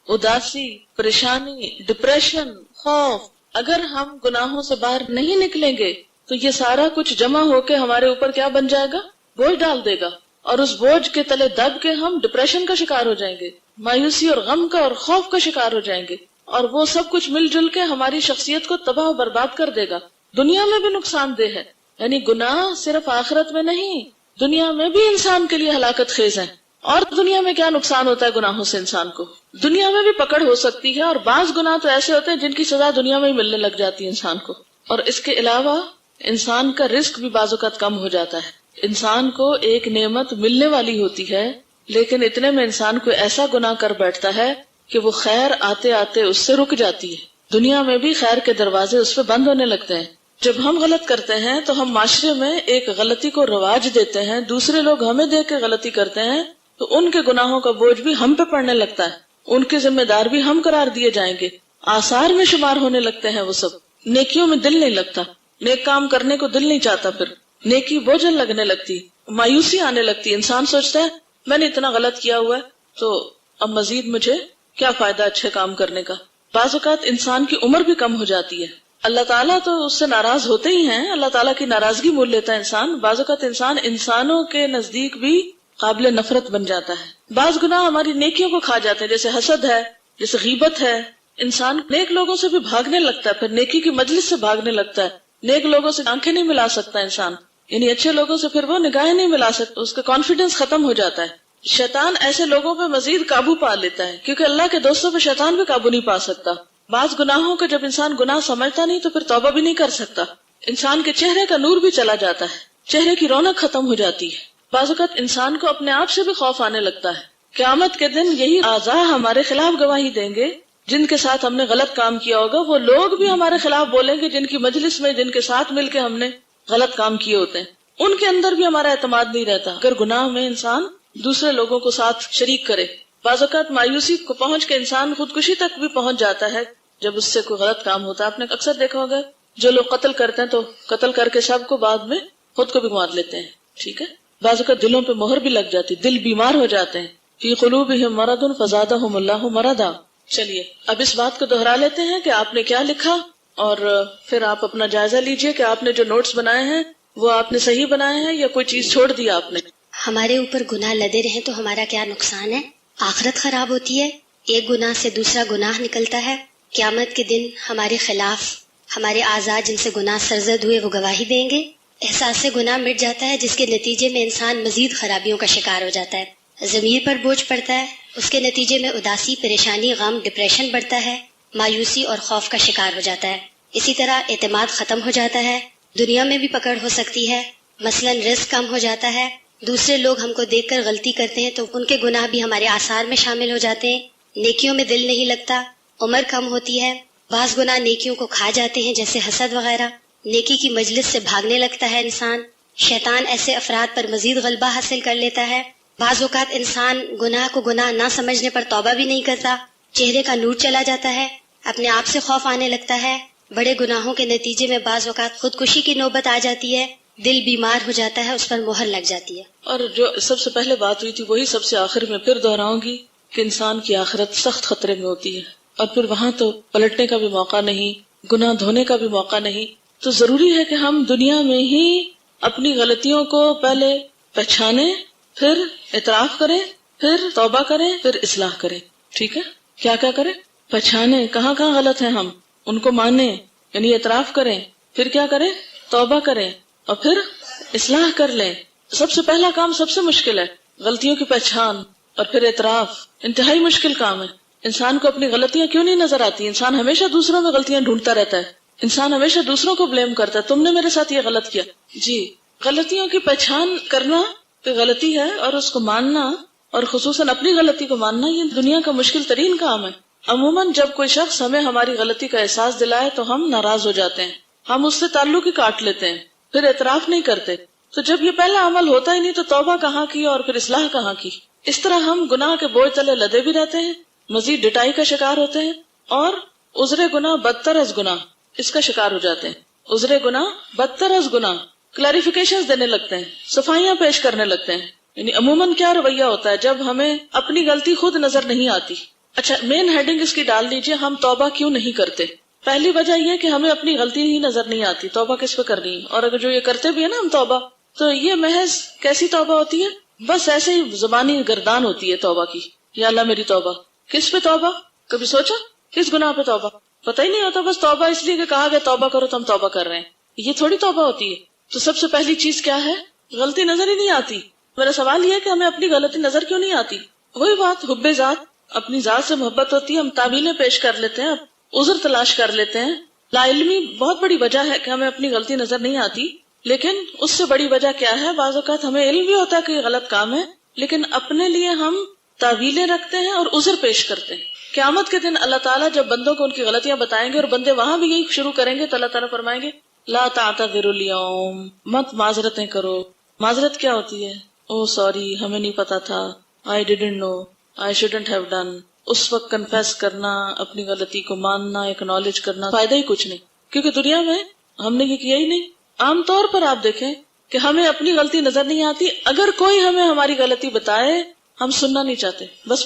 اداسی، پریشانی، ڈپریشن، خوف، اگر ہم گناہوں سے باہر نہیں نکلیں گے تو یہ سارا کچھ جمع ہو کے ہمارے اوپر کیا بن جائے گا؟ بوجھ ڈال دے گا، اور اس بوجھ کے تلے دب کے ہم ڈپریشن کا شکار ہو جائیں گے، مایوسی اور غم کا اور خوف کا شکار ہو جائیں گے، اور وہ سب کچھ مل جل کے ہماری شخصیت کو تباہ و برباد کر دے گا. دنیا میں بھی نقصان دہ ہے، یعنی گناہ صرف آخرت میں نہیں، دنیا میں بھی انسان کے لیے ہلاکت خیز ہے. اور دنیا میں کیا نقصان ہوتا ہے گناہوں سے انسان کو؟ دنیا میں بھی پکڑ ہو سکتی ہے، اور بعض گناہ تو ایسے ہوتے ہیں جن کی سزا دنیا میں ہی ملنے لگ جاتی ہے انسان کو. اور اس کے علاوہ انسان کا رزق بھی بعض اوقات کم ہو جاتا ہے. انسان کو ایک نعمت ملنے والی ہوتی ہے، لیکن اتنے میں انسان کو ایسا گناہ کر بیٹھتا ہے کہ وہ خیر آتے آتے اس سے رک جاتی ہے. دنیا میں بھی خیر کے دروازے اس پہ بند ہونے لگتے ہیں. جب ہم غلط کرتے ہیں تو ہم معاشرے میں ایک غلطی کو رواج دیتے ہیں، دوسرے لوگ ہمیں دیکھ کے غلطی کرتے ہیں تو ان کے گناہوں کا بوجھ بھی ہم پہ پڑنے لگتا ہے، ان کے ذمہ دار بھی ہم قرار دیے جائیں گے، آثار میں شمار ہونے لگتے ہیں وہ سب. نیکیوں میں دل نہیں لگتا، نیک کام کرنے کو دل نہیں چاہتا، پھر نیکی بوجھل لگنے لگتی، مایوسی آنے لگتی. انسان سوچتا ہے میں نے اتنا غلط کیا ہوا ہے تو اب مزید مجھے کیا فائدہ اچھے کام کرنے کا. بعض اوقات انسان کی عمر بھی کم ہو جاتی ہے. اللہ تعالیٰ تو اس سے ناراض ہوتے ہی ہیں، اللہ تعالیٰ کی ناراضگی مول لیتا ہے انسان. بعض اوقات انسان انسانوں کے نزدیک بھی قابل نفرت بن جاتا ہے. بعض گناہ ہماری نیکیوں کو کھا جاتے ہیں، جیسے حسد ہے، جیسے غیبت ہے. انسان نیک لوگوں سے بھی بھاگنے لگتا ہے، پھر نیکی کی مجلس سے بھاگنے لگتا ہے. نیک لوگوں سے آنکھیں نہیں ملا سکتا انسان، یعنی اچھے لوگوں سے پھر وہ نگاہیں نہیں ملا سکتا، اس کا کانفیڈنس ختم ہو جاتا ہے. شیطان ایسے لوگوں پہ مزید قابو پا لیتا ہے، کیونکہ اللہ کے دوستوں پہ شیطان بھی قابو نہیں پا سکتا. بعض گناہوں کو جب انسان گناہ سمجھتا نہیں تو پھر توبہ بھی نہیں کر سکتا. انسان کے چہرے کا نور بھی چلا جاتا ہے، چہرے کی رونق ختم ہو جاتی ہے. بعض اوقات انسان کو اپنے آپ سے بھی خوف آنے لگتا ہے. قیامت کے دن یہی اعضاء ہمارے خلاف گواہی دیں گے، جن کے ساتھ ہم نے غلط کام کیا ہوگا وہ لوگ بھی ہمارے خلاف بولیں گے، جن کی مجلس میں جن کے ساتھ مل کے ہم نے غلط کام کیے ہوتے ہیں. ان کے اندر بھی ہمارا اعتماد نہیں رہتا اگر گناہ میں انسان دوسرے لوگوں کو ساتھ شریک کرے. بعض اوقات مایوسی کو پہنچ کے انسان خودکشی تک بھی پہنچ جاتا ہے جب اس سے کوئی غلط کام ہوتا ہے. آپ نے اکثر دیکھا ہوگا جو لوگ قتل کرتے ہیں تو قتل کر کے سب کو بعد میں خود کو بھی مار لیتے ہیں. ٹھیک ہے، بعض اوقات دلوں پہ مہر بھی لگ جاتی، دل بیمار ہو جاتے ہیں. فی قلوبہم مرض فزادہم اللہ مرضا. چلیے اب اس بات کو دہرا لیتے ہیں کہ آپ نے کیا لکھا، اور پھر آپ اپنا جائزہ لیجئے کہ آپ نے جو نوٹس بنائے ہیں وہ آپ نے صحیح بنائے ہیں یا کوئی چیز چھوڑ دیا آپ نے. ہمارے اوپر گناہ لدے رہیں تو ہمارا کیا نقصان ہے؟ آخرت خراب ہوتی ہے، ایک گناہ سے دوسرا گناہ نکلتا ہے. قیامت کے دن ہمارے خلاف ہمارے اعضاء جن سے گناہ سرزد ہوئے وہ گواہی دیں گے. احساس گناہ مٹ جاتا ہے، جس کے نتیجے میں انسان مزید خرابیوں کا شکار ہو جاتا ہے. ضمیر پر بوجھ پڑتا ہے، اس کے نتیجے میں اداسی، پریشانی، غم، ڈپریشن بڑھتا ہے، مایوسی اور خوف کا شکار ہو جاتا ہے. اسی طرح اعتماد ختم ہو جاتا ہے، دنیا میں بھی پکڑ ہو سکتی ہے. مثلاً رزق کم ہو جاتا ہے، دوسرے لوگ ہم کو دیکھ کر غلطی کرتے ہیں تو ان کے گناہ بھی ہمارے آثار میں شامل ہو جاتے ہیں. نیکیوں میں دل نہیں لگتا، عمر کم ہوتی ہے. بعض گناہ نیکیوں کو کھا جاتے ہیں جیسے حسد وغیرہ. نیکی کی مجلس سے بھاگنے لگتا ہے انسان. شیطان ایسے افراد پر مزید غلبہ حاصل کر لیتا ہے. بعض اوقات انسان گناہ کو گناہ نہ سمجھنے پر توبہ بھی نہیں کرتا، چہرے کا نور چلا جاتا ہے، اپنے آپ سے خوف آنے لگتا ہے، بڑے گناہوں کے نتیجے میں بعض اوقات خودکشی کی نوبت آ جاتی ہے، دل بیمار ہو جاتا ہے، اس پر مہر لگ جاتی ہے۔ اور جو سب سے پہلے بات ہوئی تھی وہی سب سے آخر میں پھر دہراؤں گی کہ انسان کی آخرت سخت خطرے میں ہوتی ہے، اور پھر وہاں تو پلٹنے کا بھی موقع نہیں، گناہ دھونے کا بھی موقع نہیں۔ تو ضروری ہے کہ ہم دنیا میں ہی اپنی غلطیوں کو پہلے پہچانیں، پھر اعتراف کریں، پھر توبہ کریں، پھر اصلاح کریں۔ ٹھیک ہے، کیا کیا کریں؟ پہچانیں کہاں کہاں غلط ہیں ہم، ان کو مانیں، یعنی اعتراف کریں، پھر کیا کریں؟ توبہ کریں، اور پھر اصلاح کر لیں۔ سب سے پہلا کام سب سے مشکل ہے، غلطیوں کی پہچان اور پھر اعتراف، انتہائی مشکل کام ہے۔ انسان کو اپنی غلطیاں کیوں نہیں نظر آتی؟ انسان ہمیشہ دوسروں میں غلطیاں ڈھونڈتا رہتا ہے، انسان ہمیشہ دوسروں کو بلیم کرتا ہے، تم نے میرے ساتھ یہ غلط کیا۔ جی، غلطیوں کی پہچان کرنا کہ غلطی ہے اور اس کو ماننا، اور خصوصاً اپنی غلطی کو ماننا، یہ دنیا کا مشکل ترین کام ہے۔ عموماً جب کوئی شخص ہمیں ہماری غلطی کا احساس دلائے تو ہم ناراض ہو جاتے ہیں، ہم اس سے تعلق ہی کاٹ لیتے ہیں، پھر اعتراف نہیں کرتے۔ تو جب یہ پہلا عمل ہوتا ہی نہیں تو توبہ کہاں کی اور پھر اصلاح کہاں کی؟ اس طرح ہم گناہ کے بوجھ تلے لدے بھی رہتے ہیں، مزید ڈٹائی کا شکار ہوتے ہیں، اور عذر گناہ بدتر از گناہ اس کا شکار ہو جاتے ہیں۔ عذر گناہ بدتر از گناہ، کلیریفیکیشن دینے لگتے ہیں، صفائیاں پیش کرنے لگتے ہیں۔ یعنی عموماً کیا رویہ ہوتا ہے جب ہمیں اپنی غلطی خود نظر نہیں آتی؟ اچھا، مین ہیڈنگ اس کی ڈال دیجئے، ہم توبہ کیوں نہیں کرتے؟ پہلی وجہ یہ کہ ہمیں اپنی غلطی ہی نظر نہیں آتی، توبہ کس پہ کرنی ہے؟ اور اگر جو یہ کرتے بھی ہے نا ہم توبہ، تو یہ محض کیسی توبہ ہوتی ہے؟ بس ایسے ہی زبانی گردان ہوتی ہے توبہ کی، یا اللہ میری توبہ۔ کس پہ توبہ؟ کبھی سوچا کس گناہ پہ توبہ؟ پتہ ہی نہیں ہوتا، بس توبہ اس لیے کہ کہا گیا توبہ کرو تو ہم توبہ کر رہے ہیں۔ یہ تھوڑی توبہ ہوتی ہے۔ تو سب سے پہلی چیز کیا ہے؟ غلطی نظر ہی نہیں آتی۔ میرا سوال یہ ہے کہ ہمیں اپنی غلطی نظر کیوں نہیں آتی؟ وہی بات، حب ذات، اپنی ذات سے محبت ہوتی ہے، ہم تعویلیں پیش کر لیتے ہیں، عذر تلاش کر لیتے ہیں۔ لا علمی بہت بڑی وجہ ہے کہ ہمیں اپنی غلطی نظر نہیں آتی، لیکن اس سے بڑی وجہ کیا ہے؟ بعض اوقات ہمیں علم بھی ہوتا ہے کہ یہ غلط کام ہے، لیکن اپنے لیے ہم تعویلیں رکھتے ہیں اور عذر پیش کرتے ہیں۔ قیامت کے دن اللہ تعالیٰ جب بندوں کو ان کی غلطیاں بتائیں گے اور بندے وہاں بھی یہی شروع کریں گے تو اللہ تعالیٰ فرمائیں گے لا تعتذروا اليوم، مت معذرتیں کرو۔ معذرت کیا ہوتی ہے؟ او سوری، ہمیں نہیں پتا تھا، I didn't know, I shouldn't have done۔ اس وقت کنفیس کرنا، اپنی غلطی کو ماننا، ایکنالج کرنا، فائدہ ہی کچھ نہیں، کیونکہ دنیا میں ہم نے یہ کیا ہی نہیں۔ عام طور پر آپ دیکھیں کہ ہمیں اپنی غلطی نظر نہیں آتی، اگر کوئی ہمیں ہماری غلطی بتائے ہم سننا نہیں چاہتے، بس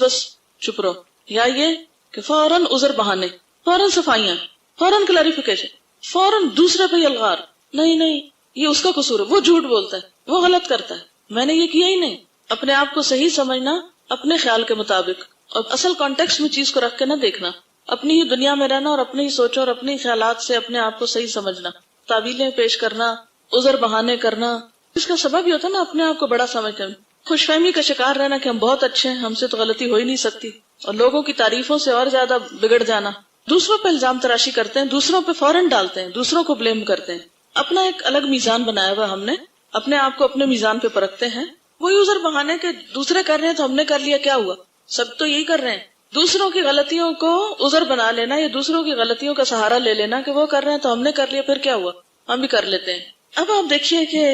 چپ رہو، یا یہ کہ فوراً عذر بہانے، فوراً صفائیاں، فوراً کلیریفیکیشن، فوراً دوسرے پہ الغار، نہیں یہ اس کا قصور ہے، وہ جھوٹ بولتا ہے، وہ غلط کرتا ہے، میں نے یہ کیا ہی نہیں۔ اپنے آپ کو صحیح سمجھنا اپنے خیال کے مطابق، اور اصل کانٹیکسٹ میں چیز کو رکھ کے نہ دیکھنا، اپنی ہی دنیا میں رہنا اور اپنی ہی سوچوں اور اپنے خیالات سے اپنے آپ کو صحیح سمجھنا، تعویلیں پیش کرنا، عذر بہانے کرنا، اس کا سبب یہ ہوتا ہے نا اپنے آپ کو بڑا سمجھ کر خوش فہمی کا شکار رہنا کہ ہم بہت اچھے ہیں، ہم سے تو غلطی ہو ہی نہیں سکتی، اور لوگوں کی تعریفوں سے اور زیادہ بگڑ جانا، دوسروں پہ الزام تراشی کرتے ہیں، دوسروں پہ فوراً ڈالتے ہیں، دوسروں کو بلیم کرتے ہیں۔ اپنا ایک الگ میزان بنایا ہوا ہم نے، اپنے آپ کو اپنے میزان پہ پرکھتے ہیں، وہی عذر بہانے کے دوسرے کر رہے ہیں تو ہم نے کر لیا، کیا ہوا؟ سب تو یہی کر رہے ہیں۔ دوسروں کی غلطیوں کو عذر بنا لینا یا دوسروں کی غلطیوں کا سہارا لے لینا کہ وہ کر رہے ہیں تو ہم نے کر لیا، پھر کیا ہوا؟ ہم بھی کر لیتے ہیں۔ اب آپ دیکھیے کہ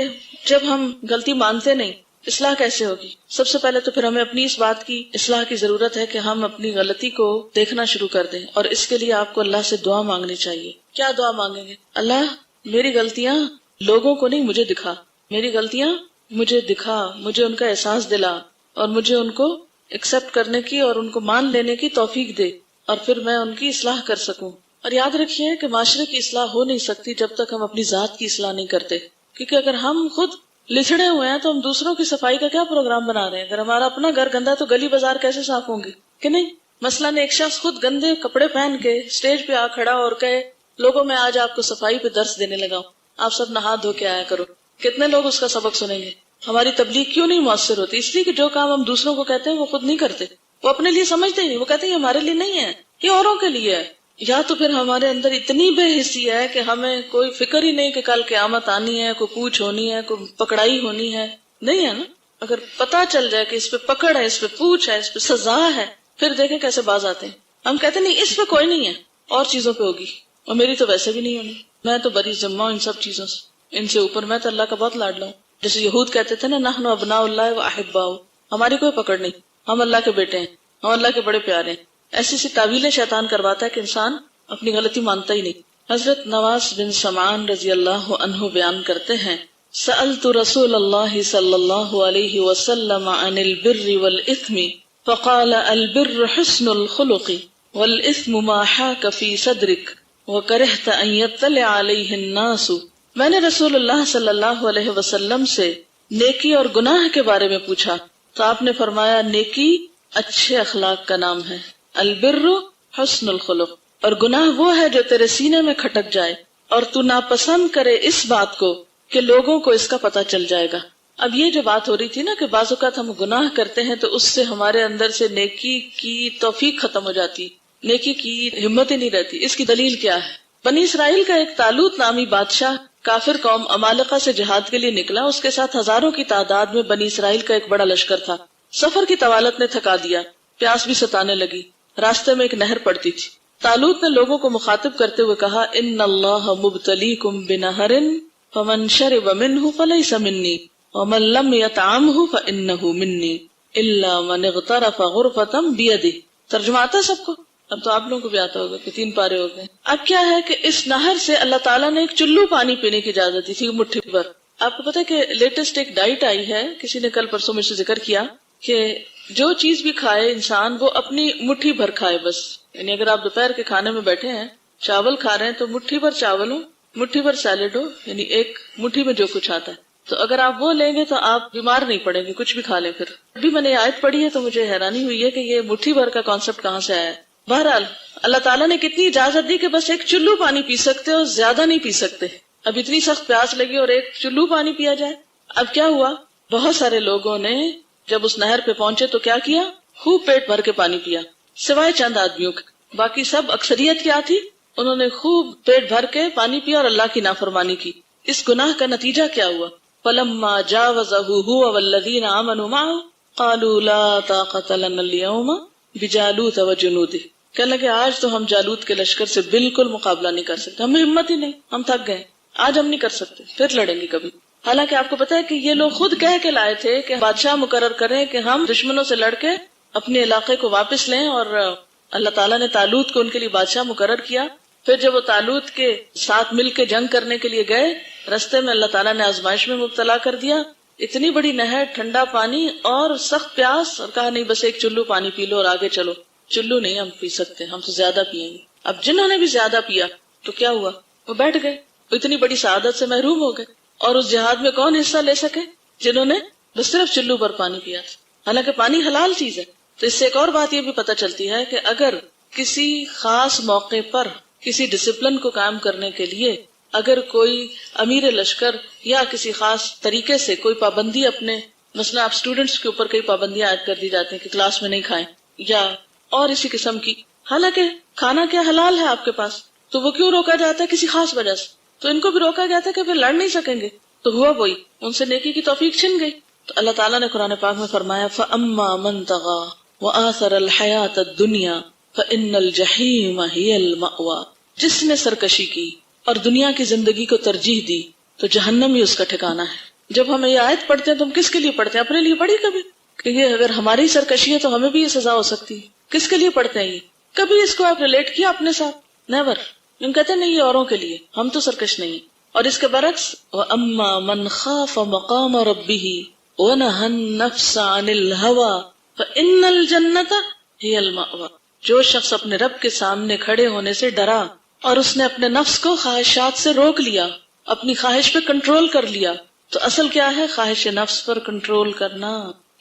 جب ہم غلطی مانتے نہیں، اصلاح کیسے ہوگی؟ سب سے پہلے تو پھر ہمیں اپنی اس بات کی اصلاح کی ضرورت ہے کہ ہم اپنی غلطی کو دیکھنا شروع کر دیں، اور اس کے لیے آپ کو اللہ سے دعا مانگنی چاہیے۔ کیا دعا مانگیں گے؟ اللہ میری غلطیاں لوگوں کو نہیں مجھے دکھا، میری غلطیاں مجھے دکھا، مجھے ان کا احساس دلا، اور مجھے ان کو ایکسپٹ کرنے کی اور ان کو مان لینے کی توفیق دے، اور پھر میں ان کی اصلاح کر سکوں۔ اور یاد رکھیے کہ معاشرے کی اصلاح ہو نہیں سکتی جب تک ہم اپنی ذات کی اصلاح نہیں کرتے، کیونکہ اگر ہم خود لچھڑے ہوئے ہیں تو ہم دوسروں کی صفائی کا کیا پروگرام بنا رہے ہیں؟ اگر ہمارا اپنا گھر گندا تو گلی بازار کیسے صاف ہوں گے کہ نہیں؟ مثلاً ایک شخص خود گندے کپڑے پہن کے اسٹیج پہ آ کھڑا اور کہے لوگوں میں آج آپ کو صفائی پہ درس دینے لگا ہوں، آپ سب نہا دھو کے آیا کرو، کتنے لوگ اس کا سبق سنیں گے؟ ہماری تبلیغ کیوں نہیں مؤثر ہوتی؟ اس لیے کہ جو کام ہم دوسروں کو کہتے ہیں وہ خود نہیں کرتے، وہ اپنے لیے سمجھتے ہی نہیں، وہ کہتے ہیں یہ ہمارے لیے نہیں ہے، یہ اوروں کے لیے ہے۔ یا تو پھر ہمارے اندر اتنی بے حسی ہے کہ ہمیں کوئی فکر ہی نہیں کہ کل قیامت آنی ہے، کوئی پوچھ ہونی ہے، کوئی پکڑائی ہونی ہے، نہیں ہے نا۔ اگر پتا چل جائے کہ اس پہ پکڑ ہے، اس پہ پوچھ ہے، اس پہ سزا ہے، پھر دیکھیں کیسے باز آتے ہیں۔ ہم کہتے نہیں اس پہ کوئی نہیں ہے، اور چیزوں پہ ہوگی، اور میری تو ویسے بھی نہیں ہونی، میں تو بری ذمہ ہوں ان سب چیزوں سے، ان سے اوپر میں تو اللہ کا بہت لاڈلا ہوں۔ جیسے یہود کہتے تھے نا نحن ابناء اللہ و احباؤ، ہماری کوئی پکڑ نہیں، ہم اللہ کے بیٹے ہیں، ہم اللہ کے بڑے پیارے ہیں۔ ایسی سی تعویلیں شیطان کرواتا ہے کہ انسان اپنی غلطی مانتا ہی نہیں. حضرت نواس بن سمعان رضی اللہ عنہ بیان کرتے ہیں سألت رسول اللہ صلی اللہ علیہ وسلم عن البر والإثم فقال البر حسن الخلق والإثم ما حاك في صدرك وكرهت ان يطلع عليه الناس. میں نے رسول اللہ صلی اللہ علیہ وسلم سے نیکی اور گناہ کے بارے میں پوچھا تو آپ نے فرمایا نیکی اچھے اخلاق کا نام ہے، البر حسن الخلق، اور گناہ وہ ہے جو تیرے سینے میں کھٹک جائے اور تو ناپسند کرے اس بات کو کہ لوگوں کو اس کا پتہ چل جائے گا. اب یہ جو بات ہو رہی تھی نا کہ بعض اوقات ہم گناہ کرتے ہیں تو اس سے ہمارے اندر سے نیکی کی توفیق ختم ہو جاتی، نیکی کی ہمت ہی نہیں رہتی. اس کی دلیل کیا ہے؟ بنی اسرائیل کا ایک طالوت نامی بادشاہ کافر قوم عمالقہ سے جہاد کے لیے نکلا. اس کے ساتھ ہزاروں کی تعداد میں بنی اسرائیل کا ایک بڑا لشکر تھا. سفر کی طوالت نے تھکا دیا، پیاس بھی ستانے لگی. راستے میں ایک نہر پڑتی تھی. طالوت نے لوگوں کو مخاطب کرتے ہوئے کہا ان اللہ مبتلیکم بنہر فمن شرب منہ فلیس منی ومن لم یطعمہ فانہ منی الا من اغترف غرفۃ بیدہ. ترجمہ آتا ہے سب کو؟ اب تو آپ لوگوں کو بھی آتا ہوگا کہ 3 پارے ہو گئے. اب کیا ہے کہ اس نہر سے اللہ تعالیٰ نے ایک چلو پانی پینے کی اجازت دی تھی، مٹھی بھر. آپ کو پتا ہے کہ لیٹسٹ ایک ڈائٹ آئی ہے، کسی نے کل پرسوں میں سے ذکر کیا کہ جو چیز بھی کھائے انسان وہ اپنی مٹھی بھر کھائے بس. یعنی اگر آپ دوپہر کے کھانے میں بیٹھے ہیں، چاول کھا رہے ہیں تو مٹھی بھر چاول ہو، مٹھی بھر سیلڈ ہو، یعنی ایک مٹھی میں جو کچھ آتا ہے. تو اگر آپ وہ لیں گے تو آپ بیمار نہیں پڑیں گے، کچھ بھی کھا لیں. پھر ابھی میں نے آیت پڑھی ہے تو مجھے حیرانی ہوئی ہے کہ یہ مٹھی بھر کا کانسیپٹ کہاں سے آیا ہے. بہرحال اللہ تعالیٰ نے کتنی اجازت دی کہ بس ایک چلو پانی پی سکتے اور زیادہ نہیں پی سکتے. اب اتنی سخت پیاس لگی اور ایک چلو پانی پیا جائے. اب کیا ہوا، بہت سارے لوگوں نے جب اس نہر پہ پہنچے تو کیا کیا، خوب پیٹ بھر کے پانی پیا، سوائے چند آدمیوں کے. باقی سب اکثریت کیا تھی، انہوں نے خوب پیٹ بھر کے پانی پیا اور اللہ کی نافرمانی کی. اس گناہ کا نتیجہ کیا ہوا، فلما جاوزہ هو والذین آمنوا معه قالوا لا طاقت لنا اليوم بجالوت وجنودہ. کہنے لگے آج تو ہم جالوت کے لشکر سے بالکل مقابلہ نہیں کر سکتے، ہمیں ہمت ہی نہیں، ہم تھک گئے، آج ہم نہیں کر سکتے، پھر لڑیں گے کبھی. حالانکہ آپ کو پتا ہے کہ یہ لوگ خود کہہ کے لائے تھے کہ بادشاہ مقرر کریں کہ ہم دشمنوں سے لڑ کے اپنے علاقے کو واپس لیں، اور اللہ تعالیٰ نے طالوت کو ان کے لیے بادشاہ مقرر کیا. پھر جب وہ طالوت کے ساتھ مل کے جنگ کرنے کے لیے گئے، رستے میں اللہ تعالیٰ نے آزمائش میں مبتلا کر دیا. اتنی بڑی نہر، ٹھنڈا پانی اور سخت پیاس، اور کہا نہیں بس ایک چلو پانی پی لو اور آگے چلو. چلو نہیں ہم پی سکتے، ہم تو زیادہ پیئیں گے. اب جنہوں نے بھی زیادہ پیا تو کیا ہوا، وہ بیٹھ گئے، وہ اتنی بڑی سعادت سے محروم ہو گئے. اور اس جہاد میں کون حصہ لے سکے، جنہوں نے بس صرف چلو پر پانی پیا. حالانکہ پانی حلال چیز ہے. تو اس سے ایک اور بات یہ بھی پتہ چلتی ہے کہ اگر کسی خاص موقع پر کسی ڈسپلن کو قائم کرنے کے لیے اگر کوئی امیر لشکر یا کسی خاص طریقے سے کوئی پابندی اپنے، مثلا آپ اسٹوڈنٹس کے اوپر کئی پابندیاں عائد کر دی جاتی ہیں کہ کلاس میں نہیں کھائیں یا اور اسی قسم کی، حالانکہ کھانا کیا حلال ہے آپ کے پاس، تو وہ کیوں روکا جاتا ہے کسی خاص وجہ سے. تو ان کو بھی روکا گیا تھا کہ پھر لڑ نہیں سکیں گے، تو ہوا وہی، ان سے نیکی کی توفیق چھن گئی. تو اللہ تعالیٰ نے قرآن پاک میں فرمایا فَأَمَّا مَن طَغَىٰ وَآثَرَ الْحَيَاةَ الدُّنْيَا فَإِنَّ الْجَحِيمَ هِيَ الْمَأْوَىٰ. جس نے سرکشی کی اور دنیا کی زندگی کو ترجیح دی تو جہنم ہی اس کا ٹھکانہ ہے. جب ہم یہ آیت پڑھتے ہیں تو ہم کس کے لیے پڑھتے ہیں؟ اپنے لیے پڑھی کبھی کہ یہ اگر ہماری سرکشی ہے تو ہمیں بھی یہ سزا ہو سکتی ہے؟ کس کے لیے پڑھتے ہیں یہ؟ کبھی اس کو آپ ریلیٹ کیا اپنے ساتھ؟ نیور. ہم کہتے ہیں نہیں یہ اوروں کے لیے، ہم تو سرکش نہیں. اور اس کے برعکس وَأَمَّا مَنْ خَافَ مَقَامَ رَبِّهِ وَنَهَى النَّفْسَ عَنِ الْهَوَىٰ فَإِنَّ الْجَنَّةَ هِيَ الْمَأْوَىٰ. جو شخص اپنے رب کے سامنے کھڑے ہونے سے ڈرا اور اس نے اپنے نفس کو خواہشات سے روک لیا، اپنی خواہش پہ کنٹرول کر لیا. تو اصل کیا ہے؟ خواہش نفس پر کنٹرول کرنا،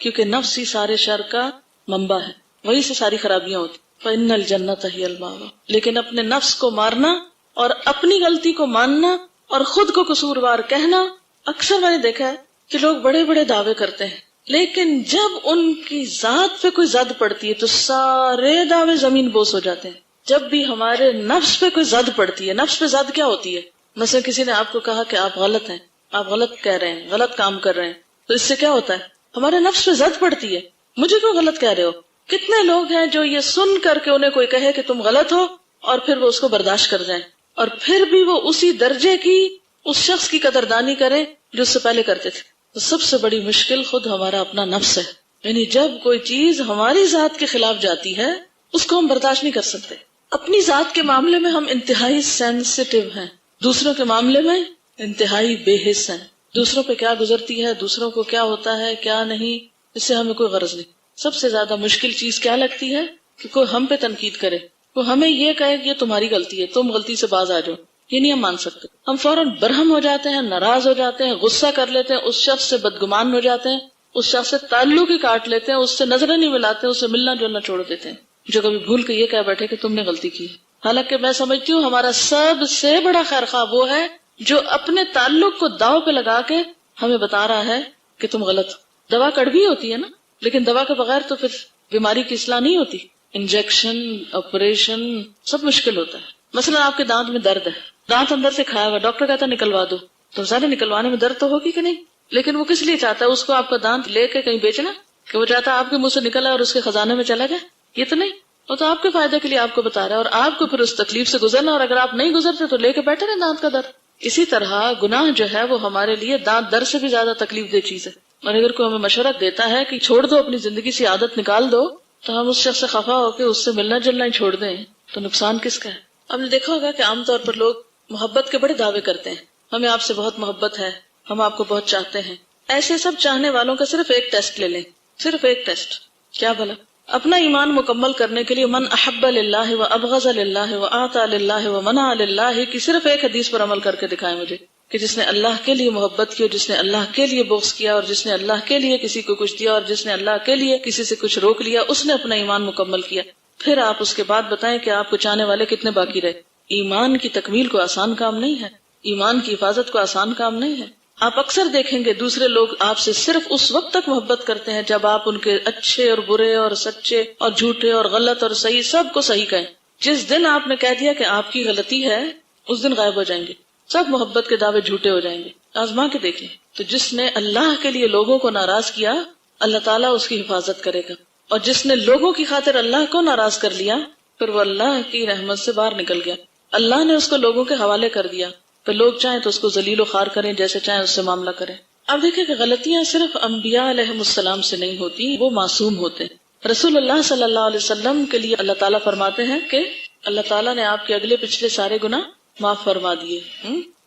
کیونکہ نفس ہی سارے شر کا منبع ہے، وہی سے ساری خرابیاں ہوتی. فَإِنَّ الْجَنَّةَ هِيَ الْمَأْوَىٰ. لیکن اپنے نفس کو مارنا اور اپنی غلطی کو ماننا اور خود کو قصوروار کہنا، اکثر میں نے دیکھا ہے کہ لوگ بڑے بڑے دعوے کرتے ہیں لیکن جب ان کی ذات پہ کوئی زد پڑتی ہے تو سارے دعوے زمین بوس ہو جاتے ہیں. جب بھی ہمارے نفس پہ کوئی زد پڑتی ہے، نفس پہ زد کیا ہوتی ہے؟ مثلا کسی نے آپ کو کہا کہ آپ غلط ہیں، آپ غلط کہہ رہے ہیں، غلط کام کر رہے ہیں، تو اس سے کیا ہوتا ہے؟ ہمارے نفس پہ زد پڑتی ہے، مجھے کیوں غلط کہہ رہے ہو. کتنے لوگ ہیں جو یہ سن کر کے انہیں کوئی کہے کہ تم غلط ہو اور پھر وہ اس کو برداشت کر جائیں اور پھر بھی وہ اسی درجے کی اس شخص کی قدردانی کرے جو اس سے پہلے کرتے تھے. تو سب سے بڑی مشکل خود ہمارا اپنا نفس ہے. یعنی جب کوئی چیز ہماری ذات کے خلاف جاتی ہے اس کو ہم برداشت نہیں کر سکتے. اپنی ذات کے معاملے میں ہم انتہائی سینسیٹیو ہیں، دوسروں کے معاملے میں انتہائی بے حس ہیں. دوسروں پہ کیا گزرتی ہے، دوسروں کو کیا ہوتا ہے کیا نہیں، اس سے ہمیں کوئی غرض نہیں. سب سے زیادہ مشکل چیز کیا لگتی ہے کہ کوئی ہم پہ تنقید کرے، کوئی ہمیں یہ کہے کہ یہ تمہاری غلطی ہے، تم غلطی سے باز آ جاؤ. یہ نہیں ہم مان سکتے. ہم فوراً برہم ہو جاتے ہیں، ناراض ہو جاتے ہیں، غصہ کر لیتے ہیں، اس شخص سے بدگمان ہو جاتے ہیں، اس شخص سے تعلق ہی کاٹ لیتے ہیں، اس سے نظریں نہیں ملاتے، اس سے ملنا جلنا چھوڑ دیتے ہیں. جو کبھی بھول کے یہ کہہ بیٹھے کہ تم نے غلطی کی. حالانکہ میں سمجھتی ہوں ہمارا سب سے بڑا خیر خواہ وہ ہے جو اپنے تعلق کو داؤ پہ لگا کے ہمیں بتا رہا ہے کہ تم غلط ہو. دوا کڑوی ہوتی ہے نا، لیکن دوا کے بغیر تو پھر بیماری کی اصلاح نہیں ہوتی. انجیکشن، آپریشن سب مشکل ہوتا ہے. مثلا آپ کے دانت میں درد ہے، دانت اندر سے کھایا ہوا، ڈاکٹر کہتا ہے نکلوا دو، تو زیادہ نکلوانے میں درد تو ہوگی کہ نہیں، لیکن وہ کس لیے چاہتا ہے؟ اس کو آپ کا دانت لے کے کہیں بیچنا، کہ وہ چاہتا ہے آپ کے منہ سے نکلا اور اس کے خزانے میں چلا جائے؟ یہ تو نہیں، وہ تو آپ کے فائدے کے لیے آپ کو بتا رہا ہے، اور آپ کو پھر اس تکلیف سے گزرنا، اور اگر آپ نہیں گزرتے تو لے کے بیٹھے رہے دانت کا درد. اسی طرح گناہ جو ہے وہ ہمارے لیے دانت درد سے بھی زیادہ تکلیف دہ چیز ہے. اور اگر کوئی ہمیں مشورت دیتا ہے کہ چھوڑ دو، اپنی زندگی سے عادت نکال دو، تو ہم اس شخص سے خفا ہو کے اس سے ملنا جلنا ہی چھوڑ دیں، تو نقصان کس کا ہے؟ آپ نے دیکھا ہوگا کہ عام طور پر لوگ محبت کے بڑے دعوے کرتے ہیں، ہمیں آپ سے بہت محبت ہے، ہم آپ کو بہت چاہتے ہیں. ایسے سب چاہنے والوں کا صرف ایک ٹیسٹ لے لیں، صرف ایک ٹیسٹ. کیا بھلا؟ اپنا ایمان مکمل کرنے کے لیے من احب للہ و ابغض للہ و اعطى للہ و منع للہ کی صرف ایک حدیث پر عمل کر کے دکھائیں مجھے، کہ جس نے اللہ کے لیے محبت کی اور جس نے اللہ کے لیے بغض کیا اور جس نے اللہ کے لیے کسی کو کچھ دیا اور جس نے اللہ کے لیے کسی سے کچھ روک لیا، اس نے اپنا ایمان مکمل کیا. پھر آپ اس کے بعد بتائیں کہ آپ کو چاہنے والے کتنے باقی رہے. ایمان کی تکمیل کو آسان کام نہیں ہے، ایمان کی حفاظت کو آسان کام نہیں ہے. آپ اکثر دیکھیں گے دوسرے لوگ آپ سے صرف اس وقت تک محبت کرتے ہیں جب آپ ان کے اچھے اور برے اور سچے اور جھوٹے اور غلط اور صحیح سب کو صحیح کہیں. جس دن آپ نے کہہ دیا کہ آپ کی غلطی ہے، اس دن غائب ہو جائیں گے، سب محبت کے دعوے جھوٹے ہو جائیں گے. آزما کے دیکھیں. تو جس نے اللہ کے لیے لوگوں کو ناراض کیا، اللہ تعالیٰ اس کی حفاظت کرے گا، اور جس نے لوگوں کی خاطر اللہ کو ناراض کر لیا، پھر وہ اللہ کی رحمت سے باہر نکل گیا. اللہ نے اس کو لوگوں کے حوالے کر دیا، پھر لوگ چاہیں تو اس کو ذلیل و خوار کریں، جیسے چاہیں اس سے معاملہ کریں. اب دیکھیں کہ غلطیاں صرف انبیاء علیہم السلام سے نہیں ہوتی، وہ معصوم ہوتے ہیں. رسول اللہ صلی اللہ علیہ وسلم کے لیے اللہ تعالیٰ فرماتے ہیں کہ اللہ تعالیٰ نے آپ کے اگلے پچھلے سارے گناہ معاف فرما دیے.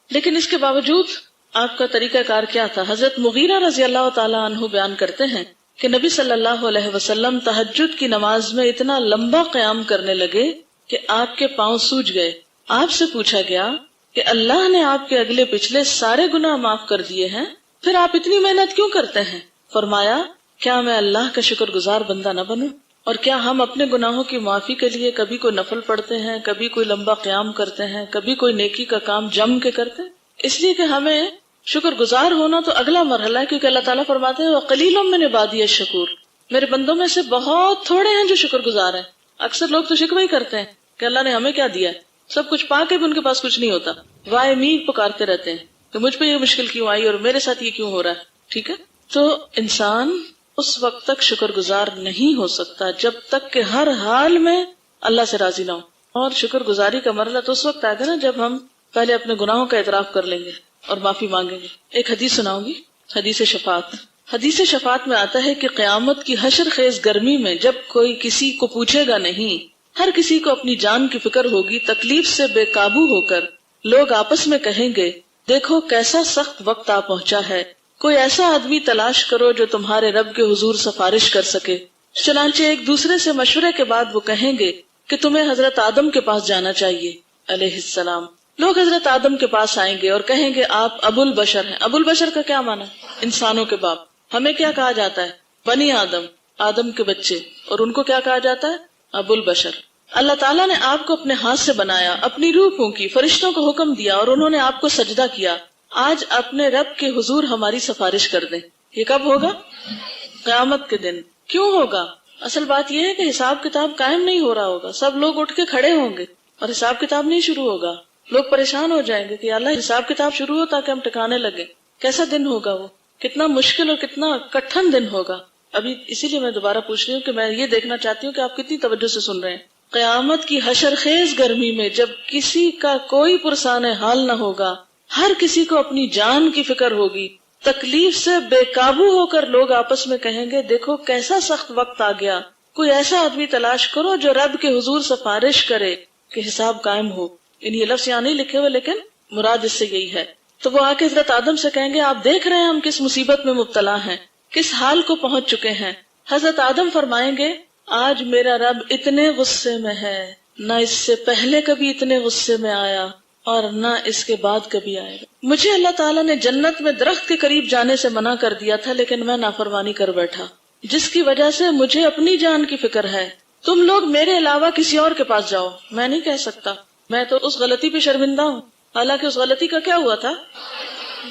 لیکن اس کے باوجود آپ کا طریقہ کار کیا تھا؟ حضرت مغیرہ رضی اللہ تعالیٰ عنہ بیان کرتے ہیں کہ نبی صلی اللہ علیہ وسلم تہجد کی نماز میں اتنا لمبا قیام کرنے لگے کہ آپ کے پاؤں سوج گئے. آپ سے پوچھا گیا کہ اللہ نے آپ کے اگلے پچھلے سارے گناہ معاف کر دیے ہیں، پھر آپ اتنی محنت کیوں کرتے ہیں؟ فرمایا، کیا میں اللہ کا شکر گزار بندہ نہ بنوں؟ اور کیا ہم اپنے گناہوں کی معافی کے لیے کبھی کوئی نفل پڑھتے ہیں، کبھی کوئی لمبا قیام کرتے ہیں، کبھی کوئی نیکی کا کام جم کے کرتے ہیں؟ اس لیے کہ ہمیں شکر گزار ہونا تو اگلا مرحلہ ہے، کیونکہ اللہ تعالیٰ فرماتے ہیں وَقَلِيلٌ مِّنْ عِبَادِيَ الشَّكُورُ، میرے بندوں میں سے بہت تھوڑے ہیں جو شکر گزار ہیں. اکثر لوگ تو شکوہ ہی کرتے ہیں کہ اللہ نے ہمیں کیا دیا ہے، سب کچھ پا کے بھی ان کے پاس کچھ نہیں ہوتا. وائے می پکارتے رہتے ہیں کہ مجھ پہ یہ مشکل کیوں آئی اور میرے ساتھ یہ کیوں ہو رہا ہے. ٹھیک ہے، تو انسان اس وقت تک شکر گزار نہیں ہو سکتا جب تک کہ ہر حال میں اللہ سے راضی نہ ہو. اور شکر گزاری کا مرحلہ تو اس وقت آئے گا نا جب ہم پہلے اپنے گناہوں کا اعتراف کر لیں گے اور معافی مانگیں گے. ایک حدیث سناؤں گی، حدیث شفاعت. حدیث شفاعت میں آتا ہے کہ قیامت کی حشر خیز گرمی میں جب کوئی کسی کو پوچھے گا نہیں، ہر کسی کو اپنی جان کی فکر ہوگی، تکلیف سے بے قابو ہو کر لوگ آپس میں کہیں گے دیکھو کیسا سخت وقت آ پہنچا ہے، کوئی ایسا آدمی تلاش کرو جو تمہارے رب کے حضور سفارش کر سکے. چنانچہ ایک دوسرے سے مشورے کے بعد وہ کہیں گے کہ تمہیں حضرت آدم کے پاس جانا چاہیے علیہ السلام. لوگ حضرت آدم کے پاس آئیں گے اور کہیں گے آپ ابو البشر ہیں. ابو البشر کا کیا معنی؟ انسانوں کے باپ. ہمیں کیا کہا جاتا ہے؟ بنی آدم، آدم کے بچے. اور ان کو کیا کہا جاتا ہے؟ ابو البشر. اللہ تعالیٰ نے آپ کو اپنے ہاتھ سے بنایا، اپنی روح پھونکی، فرشتوں کو حکم دیا اور انہوں نے آپ کو سجدہ کیا. آج اپنے رب کے حضور ہماری سفارش کر دیں. یہ کب ہوگا؟ قیامت کے دن. کیوں ہوگا؟ اصل بات یہ ہے کہ حساب کتاب قائم نہیں ہو رہا ہوگا، سب لوگ اٹھ کے کھڑے ہوں گے اور حساب کتاب نہیں شروع ہوگا. لوگ پریشان ہو جائیں گے کہ اللہ حساب کتاب شروع ہو تاکہ ہم ٹکانے لگے. کیسا دن ہوگا وہ، کتنا مشکل اور کتنا کٹھن دن ہوگا. ابھی اسی لیے میں دوبارہ پوچھ رہی ہوں کہ میں یہ دیکھنا چاہتی ہوں کہ آپ کتنی توجہ سے سن رہے ہیں. قیامت کی حشر خیز گرمی میں جب کسی کا کوئی پرسان حال نہ ہوگا، ہر کسی کو اپنی جان کی فکر ہوگی، تکلیف سے بے قابو ہو کر لوگ آپس میں کہیں گے دیکھو کیسا سخت وقت آ گیا، کوئی ایسا آدمی تلاش کرو جو رب کے حضور سفارش کرے کہ حساب قائم ہو. یہ لفظ یہاں نہیں لکھے ہوئے لیکن مراد اس سے یہی ہے. تو وہ آ کے حضرت آدم سے کہیں گے آپ دیکھ رہے ہیں ہم کس مصیبت میں مبتلا ہیں, کس حال کو پہنچ چکے ہیں. حضرت آدم فرمائیں گے آج میرا رب اتنے غصے میں ہے, نہ اس سے پہلے کبھی اتنے غصے میں آیا اور نہ اس کے بعد کبھی آئے گا. مجھے اللہ تعالیٰ نے جنت میں درخت کے قریب جانے سے منع کر دیا تھا لیکن میں نافرمانی کر بیٹھا, جس کی وجہ سے مجھے اپنی جان کی فکر ہے. تم لوگ میرے علاوہ کسی اور کے پاس جاؤ, میں نہیں کہہ سکتا, میں تو اس غلطی پہ شرمندہ ہوں. حالانکہ اس غلطی کا کیا ہوا تھا,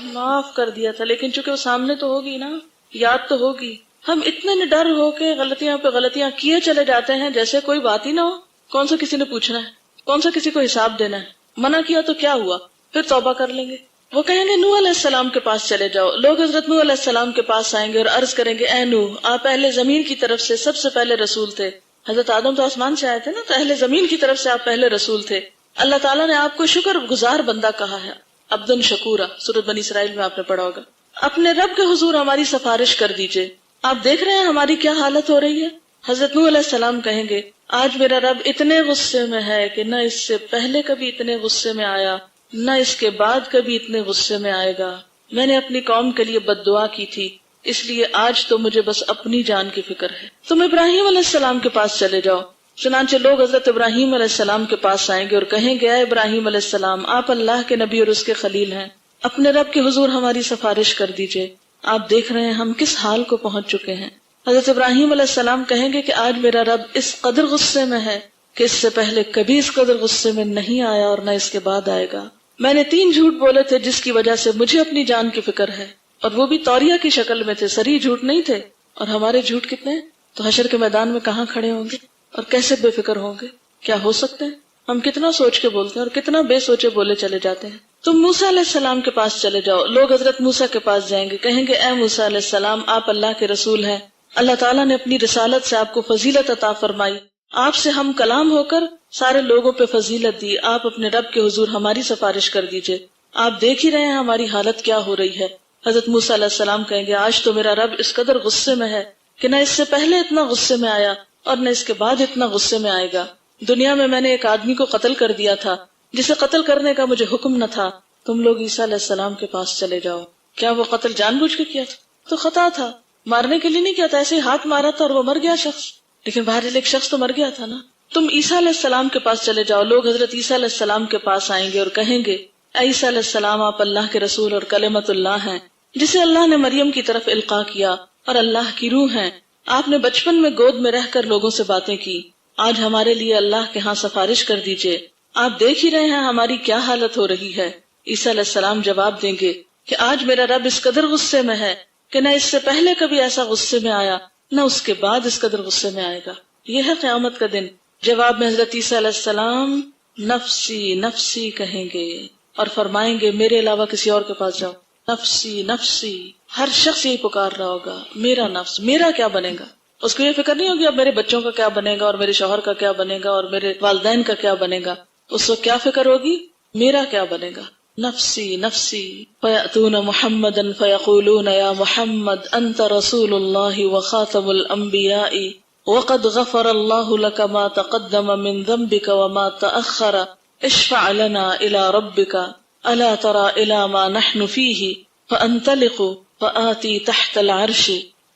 معاف کر دیا تھا, لیکن چونکہ وہ سامنے تو ہوگی نا, یاد تو ہوگی. ہم اتنے نڈر ہو کے غلطیاں پہ غلطیاں کیے چلے جاتے ہیں جیسے کوئی بات ہی نہ ہو. کون سا کسی نے پوچھنا ہے, کون سا کسی کو حساب دینا ہے. منع کیا تو کیا ہوا, پھر توبہ کر لیں گے. وہ کہیں گے نوح علیہ السلام کے پاس چلے جاؤ. لوگ حضرت نوح علیہ السلام کے پاس آئیں گے اور عرض کریں گے اے نوح, آپ اہل زمین کی طرف سے سب سے پہلے رسول تھے. حضرت آدم تو آسمان سے آئے تھے نا, تو اہل زمین کی طرف سے آپ پہلے رسول تھے. اللہ تعالیٰ نے آپ کو شکر گزار بندہ کہا ہے, عبدن شکورا, سورۃ بنی اسرائیل میں آپ نے پڑھا ہوگا. اپنے رب کے حضور ہماری سفارش کر دیجئے, آپ دیکھ رہے ہیں ہماری کیا حالت ہو رہی ہے. حضرت نوح علیہ السلام کہیں گے آج میرا رب اتنے غصے میں ہے کہ نہ اس سے پہلے کبھی اتنے غصے میں آیا, نہ اس کے بعد کبھی اتنے غصے میں آئے گا. میں نے اپنی قوم کے لیے بد دعا کی تھی, اس لیے آج تو مجھے بس اپنی جان کی فکر ہے. تم ابراہیم علیہ السلام کے پاس چلے جاؤ. چنانچہ لوگ حضرت ابراہیم علیہ السلام کے پاس آئیں گے اور کہیں گے اے ابراہیم علیہ السلام, آپ اللہ کے نبی اور اس کے خلیل ہیں, اپنے رب کے حضور ہماری سفارش کر دیجئے. آپ دیکھ رہے ہیں ہم کس حال کو پہنچ چکے ہیں. حضرت ابراہیم علیہ السلام کہیں گے کہ آج میرا رب اس قدر غصے میں ہے کہ اس سے پہلے کبھی اس قدر غصے میں نہیں آیا اور نہ اس کے بعد آئے گا. میں نے 3 جھوٹ بولے تھے جس کی وجہ سے مجھے اپنی جان کی فکر ہے, اور وہ بھی توریہ کی شکل میں تھے, سری جھوٹ نہیں تھے. اور ہمارے جھوٹ کتنے ہیں, تو حشر کے میدان میں کہاں کھڑے ہوں گے اور کیسے بے فکر ہوں گے, کیا ہو سکتے ہیں. ہم کتنا سوچ کے بولتے ہیں اور کتنا بے سوچے بولے چلے جاتے ہیں. تم موسیٰ علیہ السلام کے پاس چلے جاؤ. لوگ حضرت موسیٰ کے پاس جائیں گے, کہیں گے اے موسیٰ علیہ السلام, آپ اللہ کے رسول ہیں, اللہ تعالیٰ نے اپنی رسالت سے آپ کو فضیلت عطا فرمائی, آپ سے ہم کلام ہو کر سارے لوگوں پہ فضیلت دی. آپ اپنے رب کے حضور ہماری سفارش کر دیجئے. آپ دیکھ ہی رہے ہیں ہماری حالت کیا ہو رہی ہے. حضرت موسیٰ علیہ السلام کہیں گے آج تو میرا رب اس قدر غصے میں ہے کہ نہ اس سے پہلے اتنا غصے میں آیا اور نہ اس کے بعد اتنا غصے میں آئے گا. دنیا میں نے ایک آدمی کو قتل کر دیا تھا جسے قتل کرنے کا مجھے حکم نہ تھا. تم لوگ عیسیٰ علیہ السلام کے پاس چلے جاؤ. کیا وہ قتل جان بوجھ کے کیا تھا؟ تو خطا تھا, مارنے کے لیے نہیں کیا تھا, ایسے ہاتھ مارا تھا اور وہ مر گیا شخص, لیکن بہرحال ایک شخص تو مر گیا تھا نا. تم عیسیٰ علیہ السلام کے پاس چلے جاؤ. لوگ حضرت عیسیٰ علیہ السلام کے پاس آئیں گے اور کہیں گے اے عیسیٰ علیہ السلام, آپ اللہ کے رسول اور کلمت اللہ ہیں, جسے اللہ نے مریم کی طرف القاء کیا اور اللہ کی روح ہیں. آپ نے بچپن میں گود میں رہ کر لوگوں سے باتیں کی, آج ہمارے لیے اللہ کے ہاں سفارش کر دیجئے. آپ دیکھ ہی رہے ہیں ہماری کیا حالت ہو رہی ہے. عیسیٰ علیہ السلام جواب دیں گے کہ آج میرا رب اس قدر غصے میں ہے کہ نہ اس سے پہلے کبھی ایسا غصے میں آیا, نہ اس کے بعد اس قدر غصے میں آئے گا. یہ ہے قیامت کا دن. جواب میں حضرت عیسیٰ علیہ السلام نفسی نفسی کہیں گے اور فرمائیں گے میرے علاوہ کسی اور کے پاس جاؤ. نفسی نفسی, ہر شخص یہی پکار رہا ہوگا, میرا نفس, میرا کیا بنے گا. اس کو یہ فکر نہیں ہوگی اب میرے بچوں کا کیا بنے گا اور میرے شوہر کا کیا بنے گا اور میرے والدین کا کیا بنے گا. اس کو کیا فکر ہوگی, میرا کیا بنے گا. نفسی نفسی فیأتون محمدا فیقولون یا محمد انت رسول اللہ وخاتم الانبیاء وقد غفر اللہ لك ما تقدم من ذنبك وما تأخر اشفع لنا الى ربك الا ترى الى ما نحن فيه فانطلق فآتی تحت العرش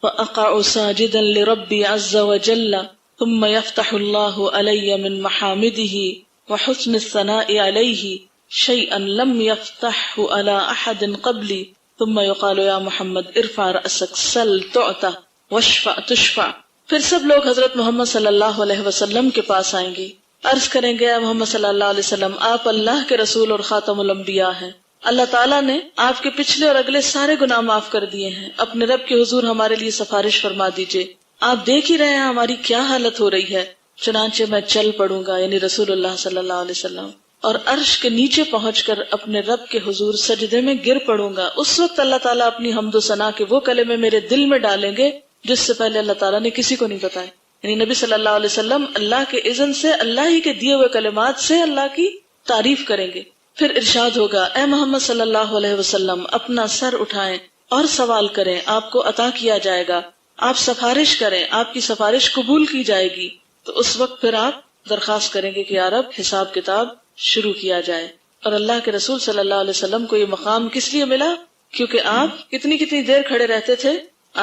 فأقع ساجدا لربي عز وجل ثم يفتح الله علي من محامده وحسن الثناء عليه شيئا لم يفتحه على احد قبلي ثم يقال يا محمد ارفع رأسك سل تعطى واشفع تشفع. پھر سب لوگ حضرت محمد صلی اللہ علیہ وسلم کے پاس آئیں گے, عرض کریں گے اے محمد صلی اللہ علیہ وسلم, آپ اللہ کے رسول اور خاتم الانبیاء ہیں, اللہ تعالیٰ نے آپ کے پچھلے اور اگلے سارے گناہ معاف کر دیے ہیں, اپنے رب کے حضور ہمارے لیے سفارش فرما دیجئے. آپ دیکھ ہی رہے ہیں ہماری کیا حالت ہو رہی ہے. چنانچہ میں چل پڑوں گا, یعنی رسول اللہ صلی اللہ علیہ وسلم, اور عرش کے نیچے پہنچ کر اپنے رب کے حضور سجدے میں گر پڑوں گا. اس وقت اللہ تعالیٰ اپنی حمد و ثنا کے وہ کلمے میرے دل میں ڈالیں گے جس سے پہلے اللہ تعالیٰ نے کسی کو نہیں بتائے. یعنی نبی صلی اللہ علیہ وسلم اللہ کے اذن سے, اللہ ہی کے دیے ہوئے کلمات سے اللہ کی تعریف کریں گے. پھر ارشاد ہوگا اے محمد صلی اللہ علیہ وسلم, اپنا سر اٹھائیں اور سوال کریں, آپ کو عطا کیا جائے گا. آپ سفارش کریں، آپ کی سفارش قبول کی جائے گی، تو اس وقت پھر آپ درخواست کریں گے کہ یا رب حساب کتاب شروع کیا جائے. اور اللہ کے رسول صلی اللہ علیہ وسلم کو یہ مقام کس لیے ملا؟ کیونکہ آپ کتنی دیر کھڑے رہتے تھے،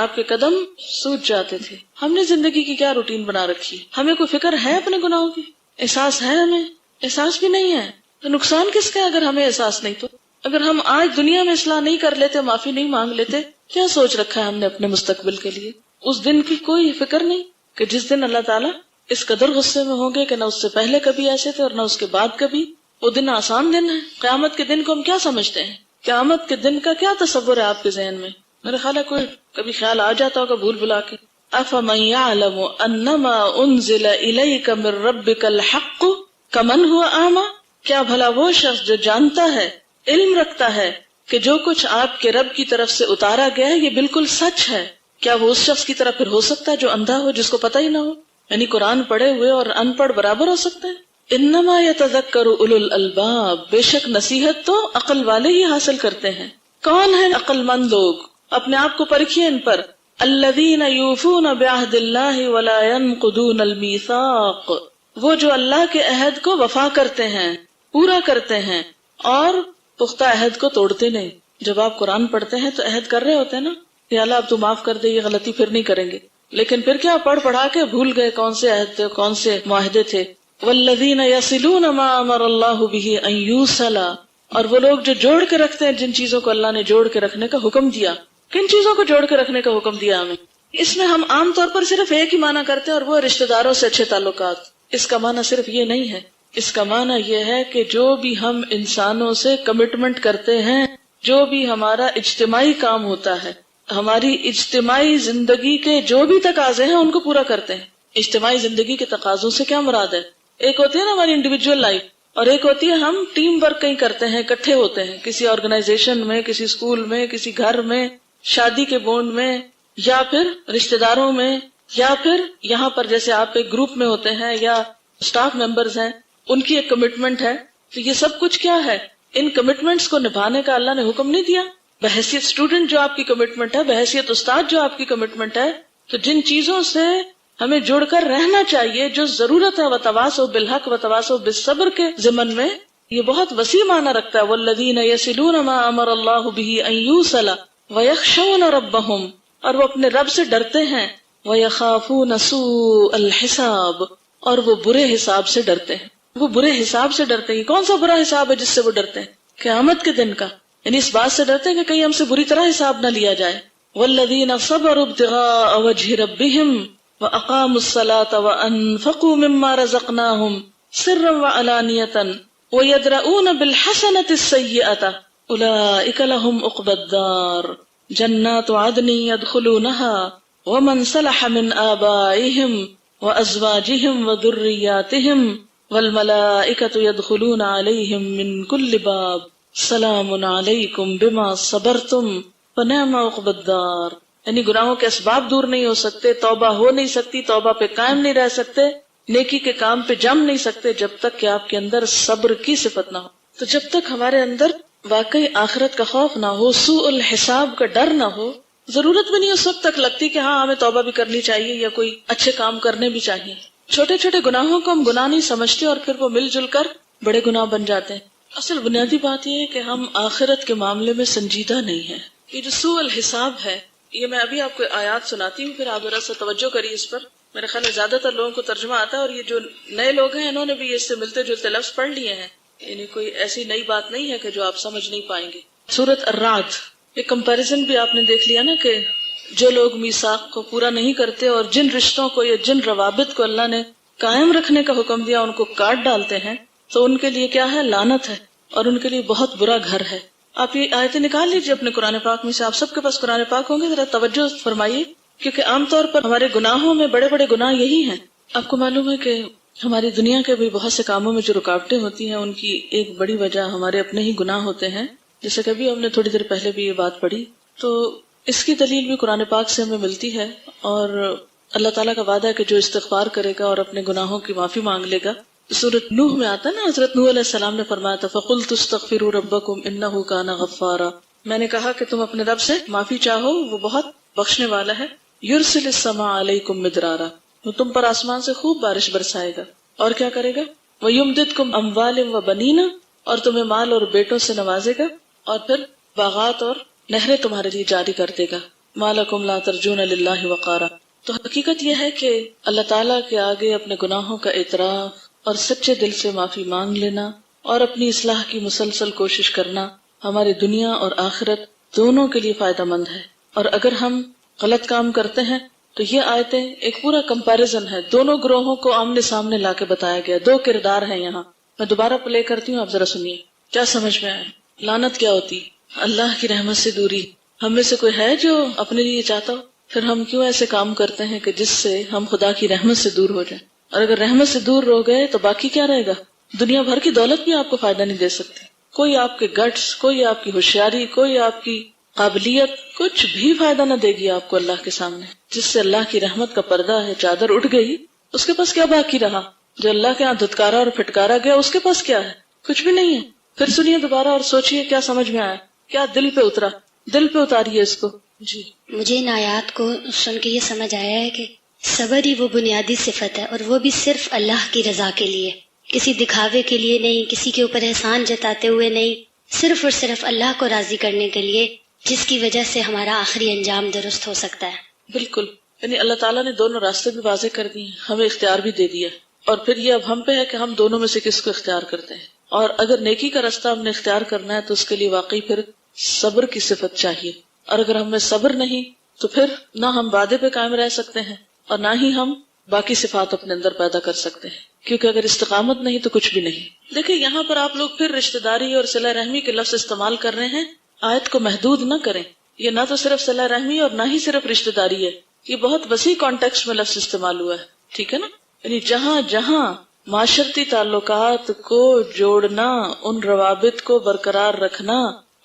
آپ کے قدم سوج جاتے تھے. ہم نے زندگی کی کیا روٹین بنا رکھی؟ ہمیں کوئی فکر ہے اپنے گناہوں کی؟ احساس ہے؟ ہمیں احساس بھی نہیں ہے. تو نقصان کس کا ہے اگر ہمیں احساس نہیں؟ تو اگر ہم آج دنیا میں اصلاح نہیں کر لیتے، معافی نہیں مانگ لیتے، کیا سوچ رکھا ہے ہم نے اپنے مستقبل کے لیے؟ اس دن کی کوئی فکر نہیں کہ جس دن اللہ تعالیٰ اس قدر غصے میں ہوں گے کہ نہ اس سے پہلے کبھی ایسے تھے اور نہ اس کے بعد کبھی. وہ دن آسان دن ہے. قیامت کے دن کو ہم کیا سمجھتے ہیں؟ قیامت کے دن کا کیا تصور ہے آپ کے ذہن میں؟ میرے خیال ہے کوئی کبھی خیال آ جاتا ہوگا بھول بھلا کے. افمن یعلم انما انزل الیک من ربک الحق کمن هو اعمی، کیا بھلا وہ شخص جو جانتا ہے، علم رکھتا ہے کہ جو کچھ آپ کے رب کی طرف سے اتارا گیا ہے یہ بالکل سچ ہے، کیا وہ اس شخص کی طرح پھر ہو سکتا ہے جو اندھا ہو، جس کو پتہ ہی نہ ہو؟ یعنی قرآن پڑھے ہوئے اور ان پڑھ برابر ہو سکتے ہیں؟ انما یتذکر اولو الالباب، بے شک نصیحت تو عقل والے ہی حاصل کرتے ہیں. کون ہیں عقل مند لوگ؟ اپنے آپ کو پرکھیے ان پر. الذین یوفون بعہد اللہ ولا ینقضون المیثاق، وہ جو اللہ کے عہد کو وفا کرتے ہیں، پورا کرتے ہیں اور پختہ عہد کو توڑتے نہیں. جب آپ قرآن پڑھتے ہیں تو عہد کر رہے ہوتے ہیں نا کہ اللہ اب تو معاف کر دے، یہ غلطی پھر نہیں کریں گے. لیکن پھر کیا پڑھ پڑھا کے بھول گئے کون سے عہد تھے، کون سے معاہدے تھے. والذین یصلون ما امر اللہ بہ ان یوصل، اور وہ لوگ جو جوڑ کے رکھتے ہیں جن چیزوں کو اللہ نے جوڑ کے رکھنے کا حکم دیا. کن چیزوں کو جوڑ کے رکھنے کا حکم دیا ہمیں؟ اس میں ہم عام طور پر صرف ایک ہی معنی کرتے ہیں اور وہ رشتہ داروں سے اچھے تعلقات. اس کا معنی صرف یہ نہیں ہے. اس کا معنی یہ ہے کہ جو بھی ہم انسانوں سے کمٹمنٹ کرتے ہیں، جو بھی ہمارا اجتماعی کام ہوتا ہے، ہماری اجتماعی زندگی کے جو بھی تقاضے ہیں ان کو پورا کرتے ہیں. اجتماعی زندگی کے تقاضوں سے کیا مراد ہے؟ ایک ہوتی ہے نا ہماری انڈیویجول لائف، اور ایک ہوتی ہے ہم ٹیم ورک کہیں کرتے ہیں، اکٹھے ہوتے ہیں کسی آرگنائزیشن میں، کسی اسکول میں، کسی گھر میں، شادی کے بونڈ میں، یا پھر رشتہ داروں میں، یا پھر یہاں پر جیسے آپ ایک گروپ میں ہوتے ہیں یا اسٹاف ممبرز ہیں، ان کی ایک کمٹمنٹ ہے. تو یہ سب کچھ کیا ہے؟ ان کمٹمنٹس کو نبھانے کا اللہ نے حکم نہیں دیا؟ بحیثیت اسٹوڈنٹ جو آپ کی کمٹمنٹ ہے، بحیثیت استاد جو آپ کی کمٹمنٹ ہے. تو جن چیزوں سے ہمیں جڑ کر رہنا چاہیے، جو ضرورت ہے وتواصوا بالحق وتواصوا بالصبر کے ضمن میں، یہ بہت وسیع معنی رکھتا ہے. والذین یصلون ما امر اللہ بہ ان یوصل ویخشون ربہم، اور وہ اپنے رب سے ڈرتے ہیں. ویخافون سوء الحساب، اور وہ برے حساب سے ڈرتے ہیں. وہ برے حساب سے ڈرتے ہیں. کون سا برا حساب ہے جس سے وہ ڈرتے ہیں؟ قیامت کے دن کا. یعنی اس بات سے ڈرتے ہیں کہ کہیں ہم سے بری طرح حساب نہ لیا جائے. والذین صبروا ابتغاء وجہ ربہم وَأَقَامُوا الصَّلَاةَ وَأَنفَقُوا مِمَّا رَزَقْنَاهُمْ سِرًّا وَعَلَانِيَةً وَيَدْرَؤُونَ بِالْحَسَنَةِ السَّيِّئَةَ أُولَٰئِكَ لَهُمْ عُقْبَى الدَّارِ جَنَّاتُ عَدْنٍ يَدْخُلُونَهَا وَمَنْ صَلَحَ مِنْ آبَائِهِمْ وَأَزْوَاجِهِمْ وَذُرِّيَّاتِهِمْ وَالْمَلَائِكَةُ يَدْخُلُونَ عَلَيْهِمْ مِنْ كُلِّ بَابٍ سَلَامٌ عَلَيْكُمْ بِمَا صَبَرْتُمْ فَنِعْمَ عُقْبَى الدَّارِ. یعنی گناہوں کے اسباب دور نہیں ہو سکتے، توبہ ہو نہیں سکتی، توبہ پہ قائم نہیں رہ سکتے، نیکی کے کام پہ جم نہیں سکتے جب تک کہ آپ کے اندر صبر کی صفت نہ ہو. تو جب تک ہمارے اندر واقعی آخرت کا خوف نہ ہو، سوء الحساب کا ڈر نہ ہو، ضرورت بھی نہیں اس وقت تک لگتی کہ ہاں ہمیں توبہ بھی کرنی چاہیے یا کوئی اچھے کام کرنے بھی چاہیے. چھوٹے چھوٹے گناہوں کو ہم گناہ نہیں سمجھتے اور پھر وہ مل جل کر بڑے گناہ بن جاتے ہیں. اصل بنیادی بات یہ ہے کہ ہم آخرت کے معاملے میں سنجیدہ نہیں ہیں. یہ جو سوء الحساب ہے، یہ میں ابھی آپ کو آیات سناتی ہوں، پھر آپ ذرا سا توجہ کریے اس پر. میرے خیال ہے زیادہ تر لوگوں کو ترجمہ آتا ہے، اور یہ جو نئے لوگ ہیں انہوں نے بھی اس سے ملتے جلتے لفظ پڑھ لیے ہیں. یعنی کوئی ایسی نئی بات نہیں ہے کہ جو آپ سمجھ نہیں پائیں گے. سورۃ الرعد، ایک کمپیریزن بھی آپ نے دیکھ لیا نا کہ جو لوگ میثاق کو پورا نہیں کرتے اور جن رشتوں کو یا جن روابط کو اللہ نے قائم رکھنے کا حکم دیا ان کو کاٹ ڈالتے ہیں، تو ان کے لیے کیا ہے؟ لعنت ہے، اور ان کے لیے بہت برا گھر ہے. آپ یہ آیتیں نکال لیجیے اپنے قرآن پاک میں سے. آپ سب کے پاس قرآن پاک ہوں گے، ذرا توجہ فرمائیے، کیونکہ عام طور پر ہمارے گناہوں میں بڑے بڑے گناہ یہی ہیں. آپ کو معلوم ہے کہ ہماری دنیا کے بھی بہت سے کاموں میں جو رکاوٹیں ہوتی ہیں ان کی ایک بڑی وجہ ہمارے اپنے ہی گناہ ہوتے ہیں. جیسے کہ ابھی ہم نے تھوڑی دیر پہلے بھی یہ بات پڑھی، تو اس کی دلیل بھی قرآن پاک سے ہمیں ملتی ہے. اور اللہ تعالیٰ کا وعدہ ہے کہ جو استغفار کرے گا اور اپنے گناہوں کی معافی مانگ لے گا. سورۃ نوح میں آتا نا، حضرت نوح علیہ السلام نے فرمایا تھا فَقُلْتُ اسْتَغْفِرُوا رَبَّكُمْ إِنَّهُ كَانَ غَفَّارًا، میں نے کہا کہ تم اپنے رب سے معافی چاہو، وہ بہت بخشنے والا ہے. یرسل السماء علیکم مدرارا، وہ تم پر آسمان سے خوب بارش برسائے گا، اور کیا کرے گا؟ وَيُمْدِدْكُمْ أَمْوَالٍ وَبَنِينَ، اور تمہیں مال اور بیٹوں سے نوازے گا، اور پھر باغات اور نہریں تمہارے لیے جاری کر دے گا۔ مَا لَكُمْ لَا تَرْجُونَ لِلَّهِ وَقَارًا۔ تو حقیقت یہ ہے کہ اللہ تعالیٰ کے آگے اپنے گناہوں کا اعتراف اور سچے دل سے معافی مانگ لینا اور اپنی اصلاح کی مسلسل کوشش کرنا ہماری دنیا اور آخرت دونوں کے لیے فائدہ مند ہے۔ اور اگر ہم غلط کام کرتے ہیں تو یہ آیتیں ایک پورا کمپیریزن ہے، دونوں گروہوں کو آمنے سامنے لا کے بتایا گیا، دو کردار ہیں یہاں۔ میں دوبارہ پلے کرتی ہوں، آپ ذرا سنیے کیا سمجھ میں آئے۔ لعنت کیا ہوتی؟ اللہ کی رحمت سے دوری۔ ہم میں سے کوئی ہے جو اپنے لیے چاہتا ہو؟ پھر ہم کیوں ایسے کام کرتے ہیں کہ جس سے ہم خدا کی رحمت سے دور ہو جائیں؟ اور اگر رحمت سے دور ہو گئے تو باقی کیا رہے گا؟ دنیا بھر کی دولت بھی آپ کو فائدہ نہیں دے سکتی، کوئی آپ کے گٹس، کوئی آپ کی ہوشیاری، کوئی آپ کی قابلیت، کچھ بھی فائدہ نہ دے گی آپ کو اللہ کے سامنے۔ جس سے اللہ کی رحمت کا پردہ ہے، چادر اٹھ گئی، اس کے پاس کیا باقی رہا؟ جو اللہ کے ہاں دھتکارا اور پھٹکارا گیا، اس کے پاس کیا ہے؟ کچھ بھی نہیں ہے۔ پھر سنیے دوبارہ اور سوچئے کیا سمجھ میں آیا، کیا دل پہ اترا، دل پہ اتاریے اس کو۔ جی، مجھے ان آیات کو سن کے یہ سمجھ آیا ہے کہ صبر ہی وہ بنیادی صفت ہے، اور وہ بھی صرف اللہ کی رضا کے لیے، کسی دکھاوے کے لیے نہیں، کسی کے اوپر احسان جتاتے ہوئے نہیں، صرف اور صرف اللہ کو راضی کرنے کے لیے، جس کی وجہ سے ہمارا آخری انجام درست ہو سکتا ہے۔ بالکل، یعنی اللہ تعالیٰ نے دونوں راستے بھی واضح کر دیے، ہمیں اختیار بھی دے دیا، اور پھر یہ اب ہم پہ ہے کہ ہم دونوں میں سے کس کو اختیار کرتے ہیں۔ اور اگر نیکی کا راستہ ہم نے اختیار کرنا ہے تو اس کے لیے واقعی پھر صبر کی صفت چاہیے، اور اگر ہم میں صبر نہیں تو پھر نہ ہم وعدے پہ قائم رہ سکتے ہیں اور نہ ہی ہم باقی صفات اپنے اندر پیدا کر سکتے ہیں، کیونکہ اگر استقامت نہیں تو کچھ بھی نہیں۔ دیکھیں یہاں پر آپ لوگ پھر رشتہ داری اور صلہ رحمی کے لفظ استعمال کر رہے ہیں، آیت کو محدود نہ کریں، یہ نہ تو صرف صلہ رحمی اور نہ ہی صرف رشتہ داری ہے، یہ بہت وسیع کانٹیکسٹ میں لفظ استعمال ہوا ہے، ٹھیک ہے نا؟ یعنی جہاں جہاں معاشرتی تعلقات کو جوڑنا، ان روابط کو برقرار رکھنا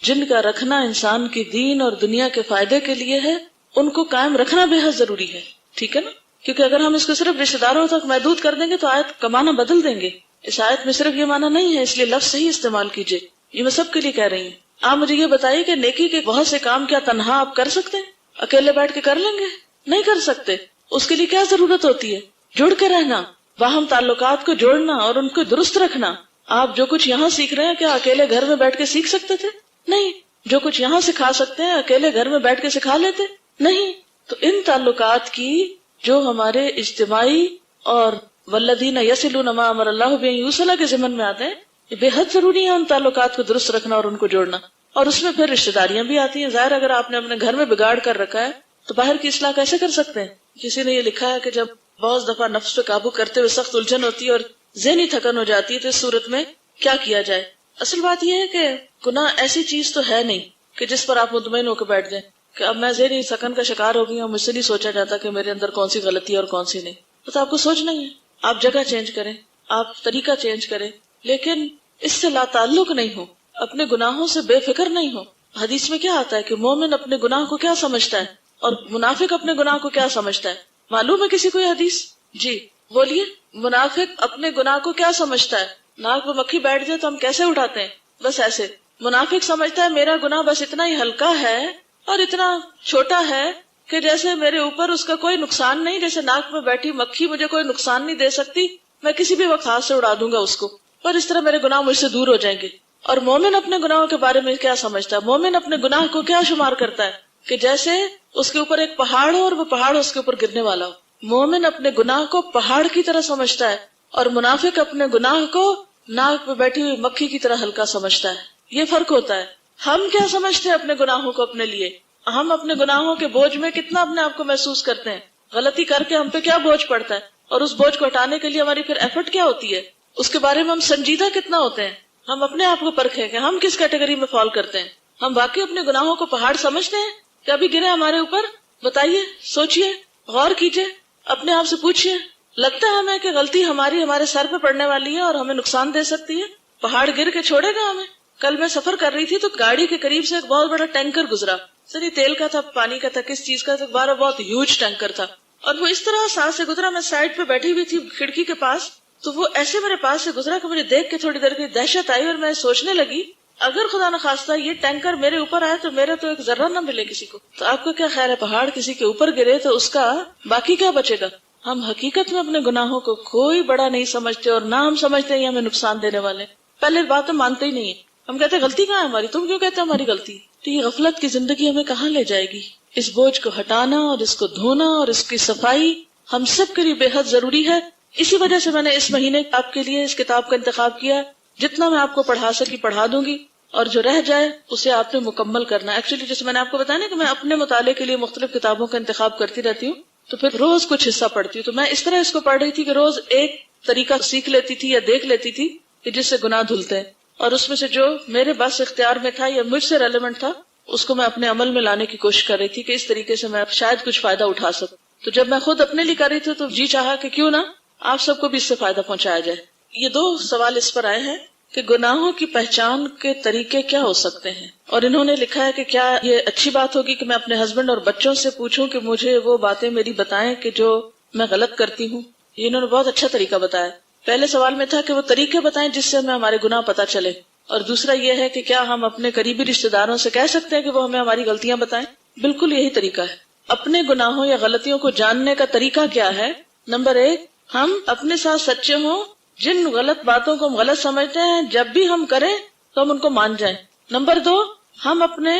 جن کا رکھنا انسان کی دین اور دنیا کے فائدے کے لیے ہے، ان کو قائم رکھنا بے حد ضروری ہے، ٹھیک ہے نا؟ کیونکہ اگر ہم اس کو صرف رشتہ داروں تک محدود کر دیں گے تو آیت کا معنی بدل دیں گے۔ اس آیت میں صرف یہ معنی نہیں ہے، اس لیے لفظ صحیح استعمال کیجئے، یہ میں سب کے لیے کہہ رہی ہوں۔ آپ مجھے یہ بتائیے کہ نیکی کے بہت سے کام کیا تنہا آپ کر سکتے ہیں؟ اکیلے بیٹھ کے کر لیں گے؟ نہیں کر سکتے۔ اس کے لیے کیا ضرورت ہوتی ہے؟ جڑ کے رہنا، باہم تعلقات کو جوڑنا اور ان کو درست رکھنا۔ آپ جو کچھ یہاں سیکھ رہے ہیں کیا اکیلے گھر میں بیٹھ کے سیکھ سکتے تھے؟ نہیں۔ جو کچھ یہاں سکھا سکتے ہیں اکیلے گھر میں بیٹھ کے سکھا لیتے؟ نہیں۔ تو ان تعلقات کی جو ہمارے اجتماعی اور والذین یصلون ما امر اللہ بہ ان یوصل کے ضمن میں آتے ہیں، یہ بے حد ضروری ہے ان تعلقات کو درست رکھنا اور ان کو جوڑنا۔ اور اس میں پھر رشتہ داریاں بھی آتی ہیں۔ ظاہر اگر آپ نے اپنے گھر میں بگاڑ کر رکھا ہے تو باہر کی اصلاح کیسے کر سکتے ہیں؟ کسی نے یہ لکھا ہے کہ جب بعض دفعہ نفس پہ قابو کرتے ہوئے سخت الجھن ہوتی ہے اور ذہنی تھکن ہو جاتی ہے تو اس صورت میں کیا کیا جائے؟ اصل بات یہ ہے کہ گناہ ایسی چیز تو ہے نہیں کہ جس پر آپ مطمئن ہو کے بیٹھ جائیں کہ اب میں ذہنی تھکن کا شکار ہو گئی ہوں، مجھ سے نہیں سوچا جاتا کہ میرے اندر کون سی غلطی ہے اور کون سی نہیں۔ تو آپ کو سوچنا ہی ہے، آپ جگہ چینج کریں، آپ طریقہ چینج کریں، لیکن اس سے لا تعلق نہیں ہو، اپنے گناہوں سے بے فکر نہیں ہو۔ حدیث میں کیا آتا ہے کہ مومن اپنے گناہ کو کیا سمجھتا ہے اور منافق اپنے گناہ کو کیا سمجھتا ہے؟ معلوم ہے کسی کو یہ حدیث؟ جی بولیے۔ منافق اپنے گناہ کو کیا سمجھتا ہے؟ ناک پہ مکھی بیٹھ جائے تو ہم کیسے اٹھاتے ہیں؟ بس ایسے۔ منافق سمجھتا ہے میرا گناہ بس اتنا ہی ہلکا ہے اور اتنا چھوٹا ہے کہ جیسے میرے اوپر اس کا کوئی نقصان نہیں، جیسے ناک میں بیٹھی مکھی مجھے کوئی نقصان نہیں دے سکتی، میں کسی بھی وقت ہاتھ سے اڑا دوں گا اس کو، اور اس طرح میرے گناہ مجھ سے دور ہو جائیں گے۔ اور مومن اپنے گناہوں کے بارے میں کیا سمجھتا ہے؟ مومن اپنے گناہ کو کیا شمار کرتا ہے کہ جیسے اس کے اوپر ایک پہاڑ ہو اور وہ پہاڑ اس کے اوپر گرنے والا ہو۔ مومن اپنے گناہ کو پہاڑ کی طرح سمجھتا ہے اور منافق اپنے گناہ کو ناک پہ بیٹھی ہوئی مکھی کی طرح ہلکا سمجھتا ہے۔ یہ فرق ہوتا ہے۔ ہم کیا سمجھتے ہیں اپنے گناہوں کو اپنے لیے؟ ہم اپنے گناہوں کے بوجھ میں کتنا اپنے آپ کو محسوس کرتے ہیں؟ غلطی کر کے ہم پہ کیا بوجھ پڑتا ہے اور اس بوجھ کو ہٹانے کے لیے ہماری پھر ایفرٹ کیا ہوتی ہے؟ اس کے بارے میں ہم سنجیدہ کتنا ہوتے ہیں؟ ہم اپنے آپ کو پرکھیں کہ ہم کس کیٹیگری میں فال کرتے ہیں۔ ہم واقعی اپنے گناہوں کو پہاڑ سمجھتے ہیں کہ ابھی گرے ہمارے اوپر؟ بتائیے، سوچئے، غور کیجئے، اپنے آپ سے پوچھئے، لگتا ہے ہمیں کہ غلطی ہماری ہمارے سر پہ پڑنے والی ہے اور ہمیں نقصان دے سکتی ہے؟ پہاڑ گر کے چھوڑے گا ہمیں؟ کل میں سفر کر رہی تھی تو گاڑی کے قریب سے ایک بہت بڑا ٹینکر گزرا، سر تیل کا تھا، پانی کا تھا، کس چیز کا تھا، بارہ بہت ہیوج ٹینکر تھا، اور وہ اس طرح ساتھ سے گزرا۔ میں سائڈ پہ بیٹھی ہوئی تھی کھڑکی کے پاس، تو وہ ایسے میرے پاس سے گزرا کہ مجھے دیکھ کے تھوڑی دیر کی دہشت آئی اور میں سوچنے لگی اگر خدا نخواستہ یہ ٹینکر میرے اوپر آئے تو میرا تو ایک ذرہ نہ ملے کسی کو، تو آپ کا کیا خیال ہے پہاڑ کسی کے اوپر گرے تو اس کا باقی کیا بچے گا؟ ہم حقیقت میں اپنے گناہوں کو کوئی بڑا نہیں سمجھتے، اور نہ ہم سمجھتے ہیں یہ ہمیں نقصان دینے والے. پہلے بات ہم مانتے ہی نہیں ہیں، ہم کہتے ہیں غلطی کہاں ہے ہماری، تم کیوں کہتے ہیں ہماری غلطی؟ تو یہ غفلت کی زندگی ہمیں کہاں لے جائے گی؟ اس بوجھ کو ہٹانا اور اس کو دھونا اور اس کی صفائی ہم سب کے لیے بے حد ضروری ہے. اسی وجہ سے میں نے اس مہینے آپ کے لیے اس کتاب کا انتخاب کیا. جتنا میں آپ کو پڑھا سکی پڑھا دوں گی، اور جو رہ جائے اسے آپ نے مکمل کرنا. ایکچولی جیسے میں نے آپ کو بتایا نا کہ میں اپنے مطالعے کے لیے مختلف کتابوں کا انتخاب کرتی رہتی ہوں، تو پھر روز کچھ حصہ پڑھتی ہوں. تو میں اس طرح اس کو پڑھ رہی تھی کہ روز ایک طریقہ سیکھ لیتی تھی یا دیکھ لیتی تھی کہ جس سے گناہ دھلتے ہیں، اور اس میں سے جو میرے بس اختیار میں تھا یا مجھ سے ریلیونٹ تھا اس کو میں اپنے عمل میں لانے کی کوشش کر رہی تھی کہ اس طریقے سے میں شاید کچھ فائدہ اٹھا سکوں. تو جب میں خود اپنے لیے کر رہی تھی تو جی چاہا کہ کیوں نہ آپ سب کو بھی اس سے فائدہ پہنچایا جائے. یہ 2 سوال اس پر آئے ہیں کہ گناہوں کی پہچان کے طریقے کیا ہو سکتے ہیں، اور انہوں نے لکھا ہے کہ کیا یہ اچھی بات ہوگی کہ میں اپنے ہسبینڈ اور بچوں سے پوچھوں کہ مجھے وہ باتیں میری بتائیں کہ جو میں غلط کرتی ہوں. یہ انہوں نے بہت اچھا طریقہ بتایا. پہلے سوال میں تھا کہ وہ طریقے بتائیں جس سے ہمیں ہمارے گناہ پتہ چلے، اور دوسرا یہ ہے کہ کیا ہم اپنے قریبی رشتہ داروں سے کہہ سکتے ہیں کہ وہ ہمیں ہماری غلطیاں بتائیں. بالکل یہی طریقہ ہے. اپنے گناہوں یا غلطیوں کو جاننے کا طریقہ کیا ہے؟ نمبر 1، ہم اپنے ساتھ سچے ہوں. جن غلط باتوں کو ہم غلط سمجھتے ہیں جب بھی ہم کریں تو ہم ان کو مان جائیں. نمبر 2، ہم اپنے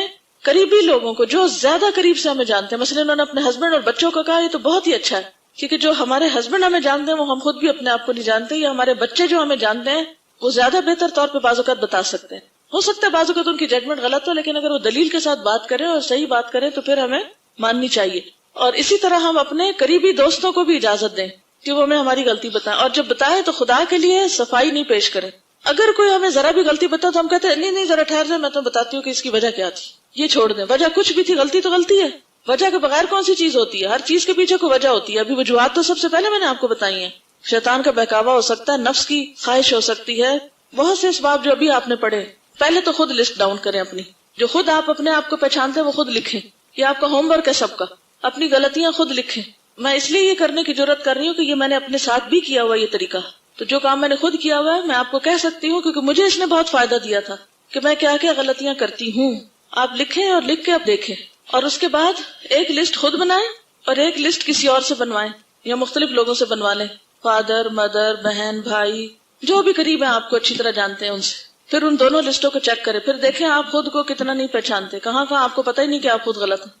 قریبی لوگوں کو جو زیادہ قریب سے ہمیں جانتے ہیں، مثلا انہوں نے اپنے ہسبینڈ اور بچوں کو کہا، یہ تو بہت ہی اچھا ہے، کیونکہ جو ہمارے ہسبینڈ ہمیں جانتے ہیں وہ ہم خود بھی اپنے آپ کو نہیں جانتے، یا ہمارے بچے جو ہمیں جانتے ہیں وہ زیادہ بہتر طور پہ بعض اوقات بتا سکتے ہیں. ہو سکتا ہے بعض اوقات ان کی ججمنٹ غلط ہو، لیکن اگر وہ دلیل کے ساتھ بات کریں اور صحیح بات کریں تو پھر ہمیں ماننی چاہیے. اور اسی طرح ہم اپنے قریبی دوستوں کو بھی اجازت دیں کہ وہ ہمیں ہماری غلطی بتائیں، اور جب بتائیں تو خدا کے لیے صفائی نہیں پیش کریں. اگر کوئی ہمیں ذرا بھی غلطی بتا تو ہم کہتے ہیں نہیں ذرا ٹھہر جائے، میں تو بتاتی ہوں کہ اس کی وجہ کیا تھی، یہ چھوڑ دیں. وجہ کچھ بھی تھی، غلطی تو غلطی ہے. وجہ کے بغیر کون سی چیز ہوتی ہے؟ ہر چیز کے پیچھے کوئی وجہ ہوتی ہے. ابھی وجوہات تو سب سے پہلے میں نے آپ کو بتائی ہیں. شیطان کا بہکاوا ہو سکتا ہے، نفس کی خواہش ہو سکتی ہے، بہت سے اسباب جو ابھی آپ نے پڑھے. پہلے تو خود لسٹ ڈاؤن کریں اپنی، جو خود آپ اپنے آپ کو پہچانتے ہیں وہ خود لکھیں. یہ آپ کا ہوم ورک ہے سب کا. اپنی غلطیاں خود لکھیں. میں اس لیے یہ کرنے کی ضرورت کر رہی ہوں کہ یہ میں نے اپنے ساتھ بھی کیا ہوا یہ طریقہ. تو جو کام میں نے خود کیا ہوا ہے میں آپ کو کہہ سکتی ہوں، کیونکہ مجھے اس نے بہت فائدہ دیا تھا کہ میں کیا کیا غلطیاں کرتی ہوں. آپ لکھیں اور لکھ کے اب دیکھیں، اور اس کے بعد ایک لسٹ خود بنائیں اور ایک لسٹ کسی اور سے بنوائیں یا مختلف لوگوں سے بنوا لیں، فادر، مدر، بہن، بھائی، جو بھی قریب ہیں آپ کو اچھی طرح جانتے ہیں ان سے. پھر ان دونوں لسٹوں کو چیک کریں، پھر دیکھیں آپ خود کو کتنا نہیں پہچانتے، کہاں آپ کو پتہ ہی نہیں کہ آپ خود غلط ہیں.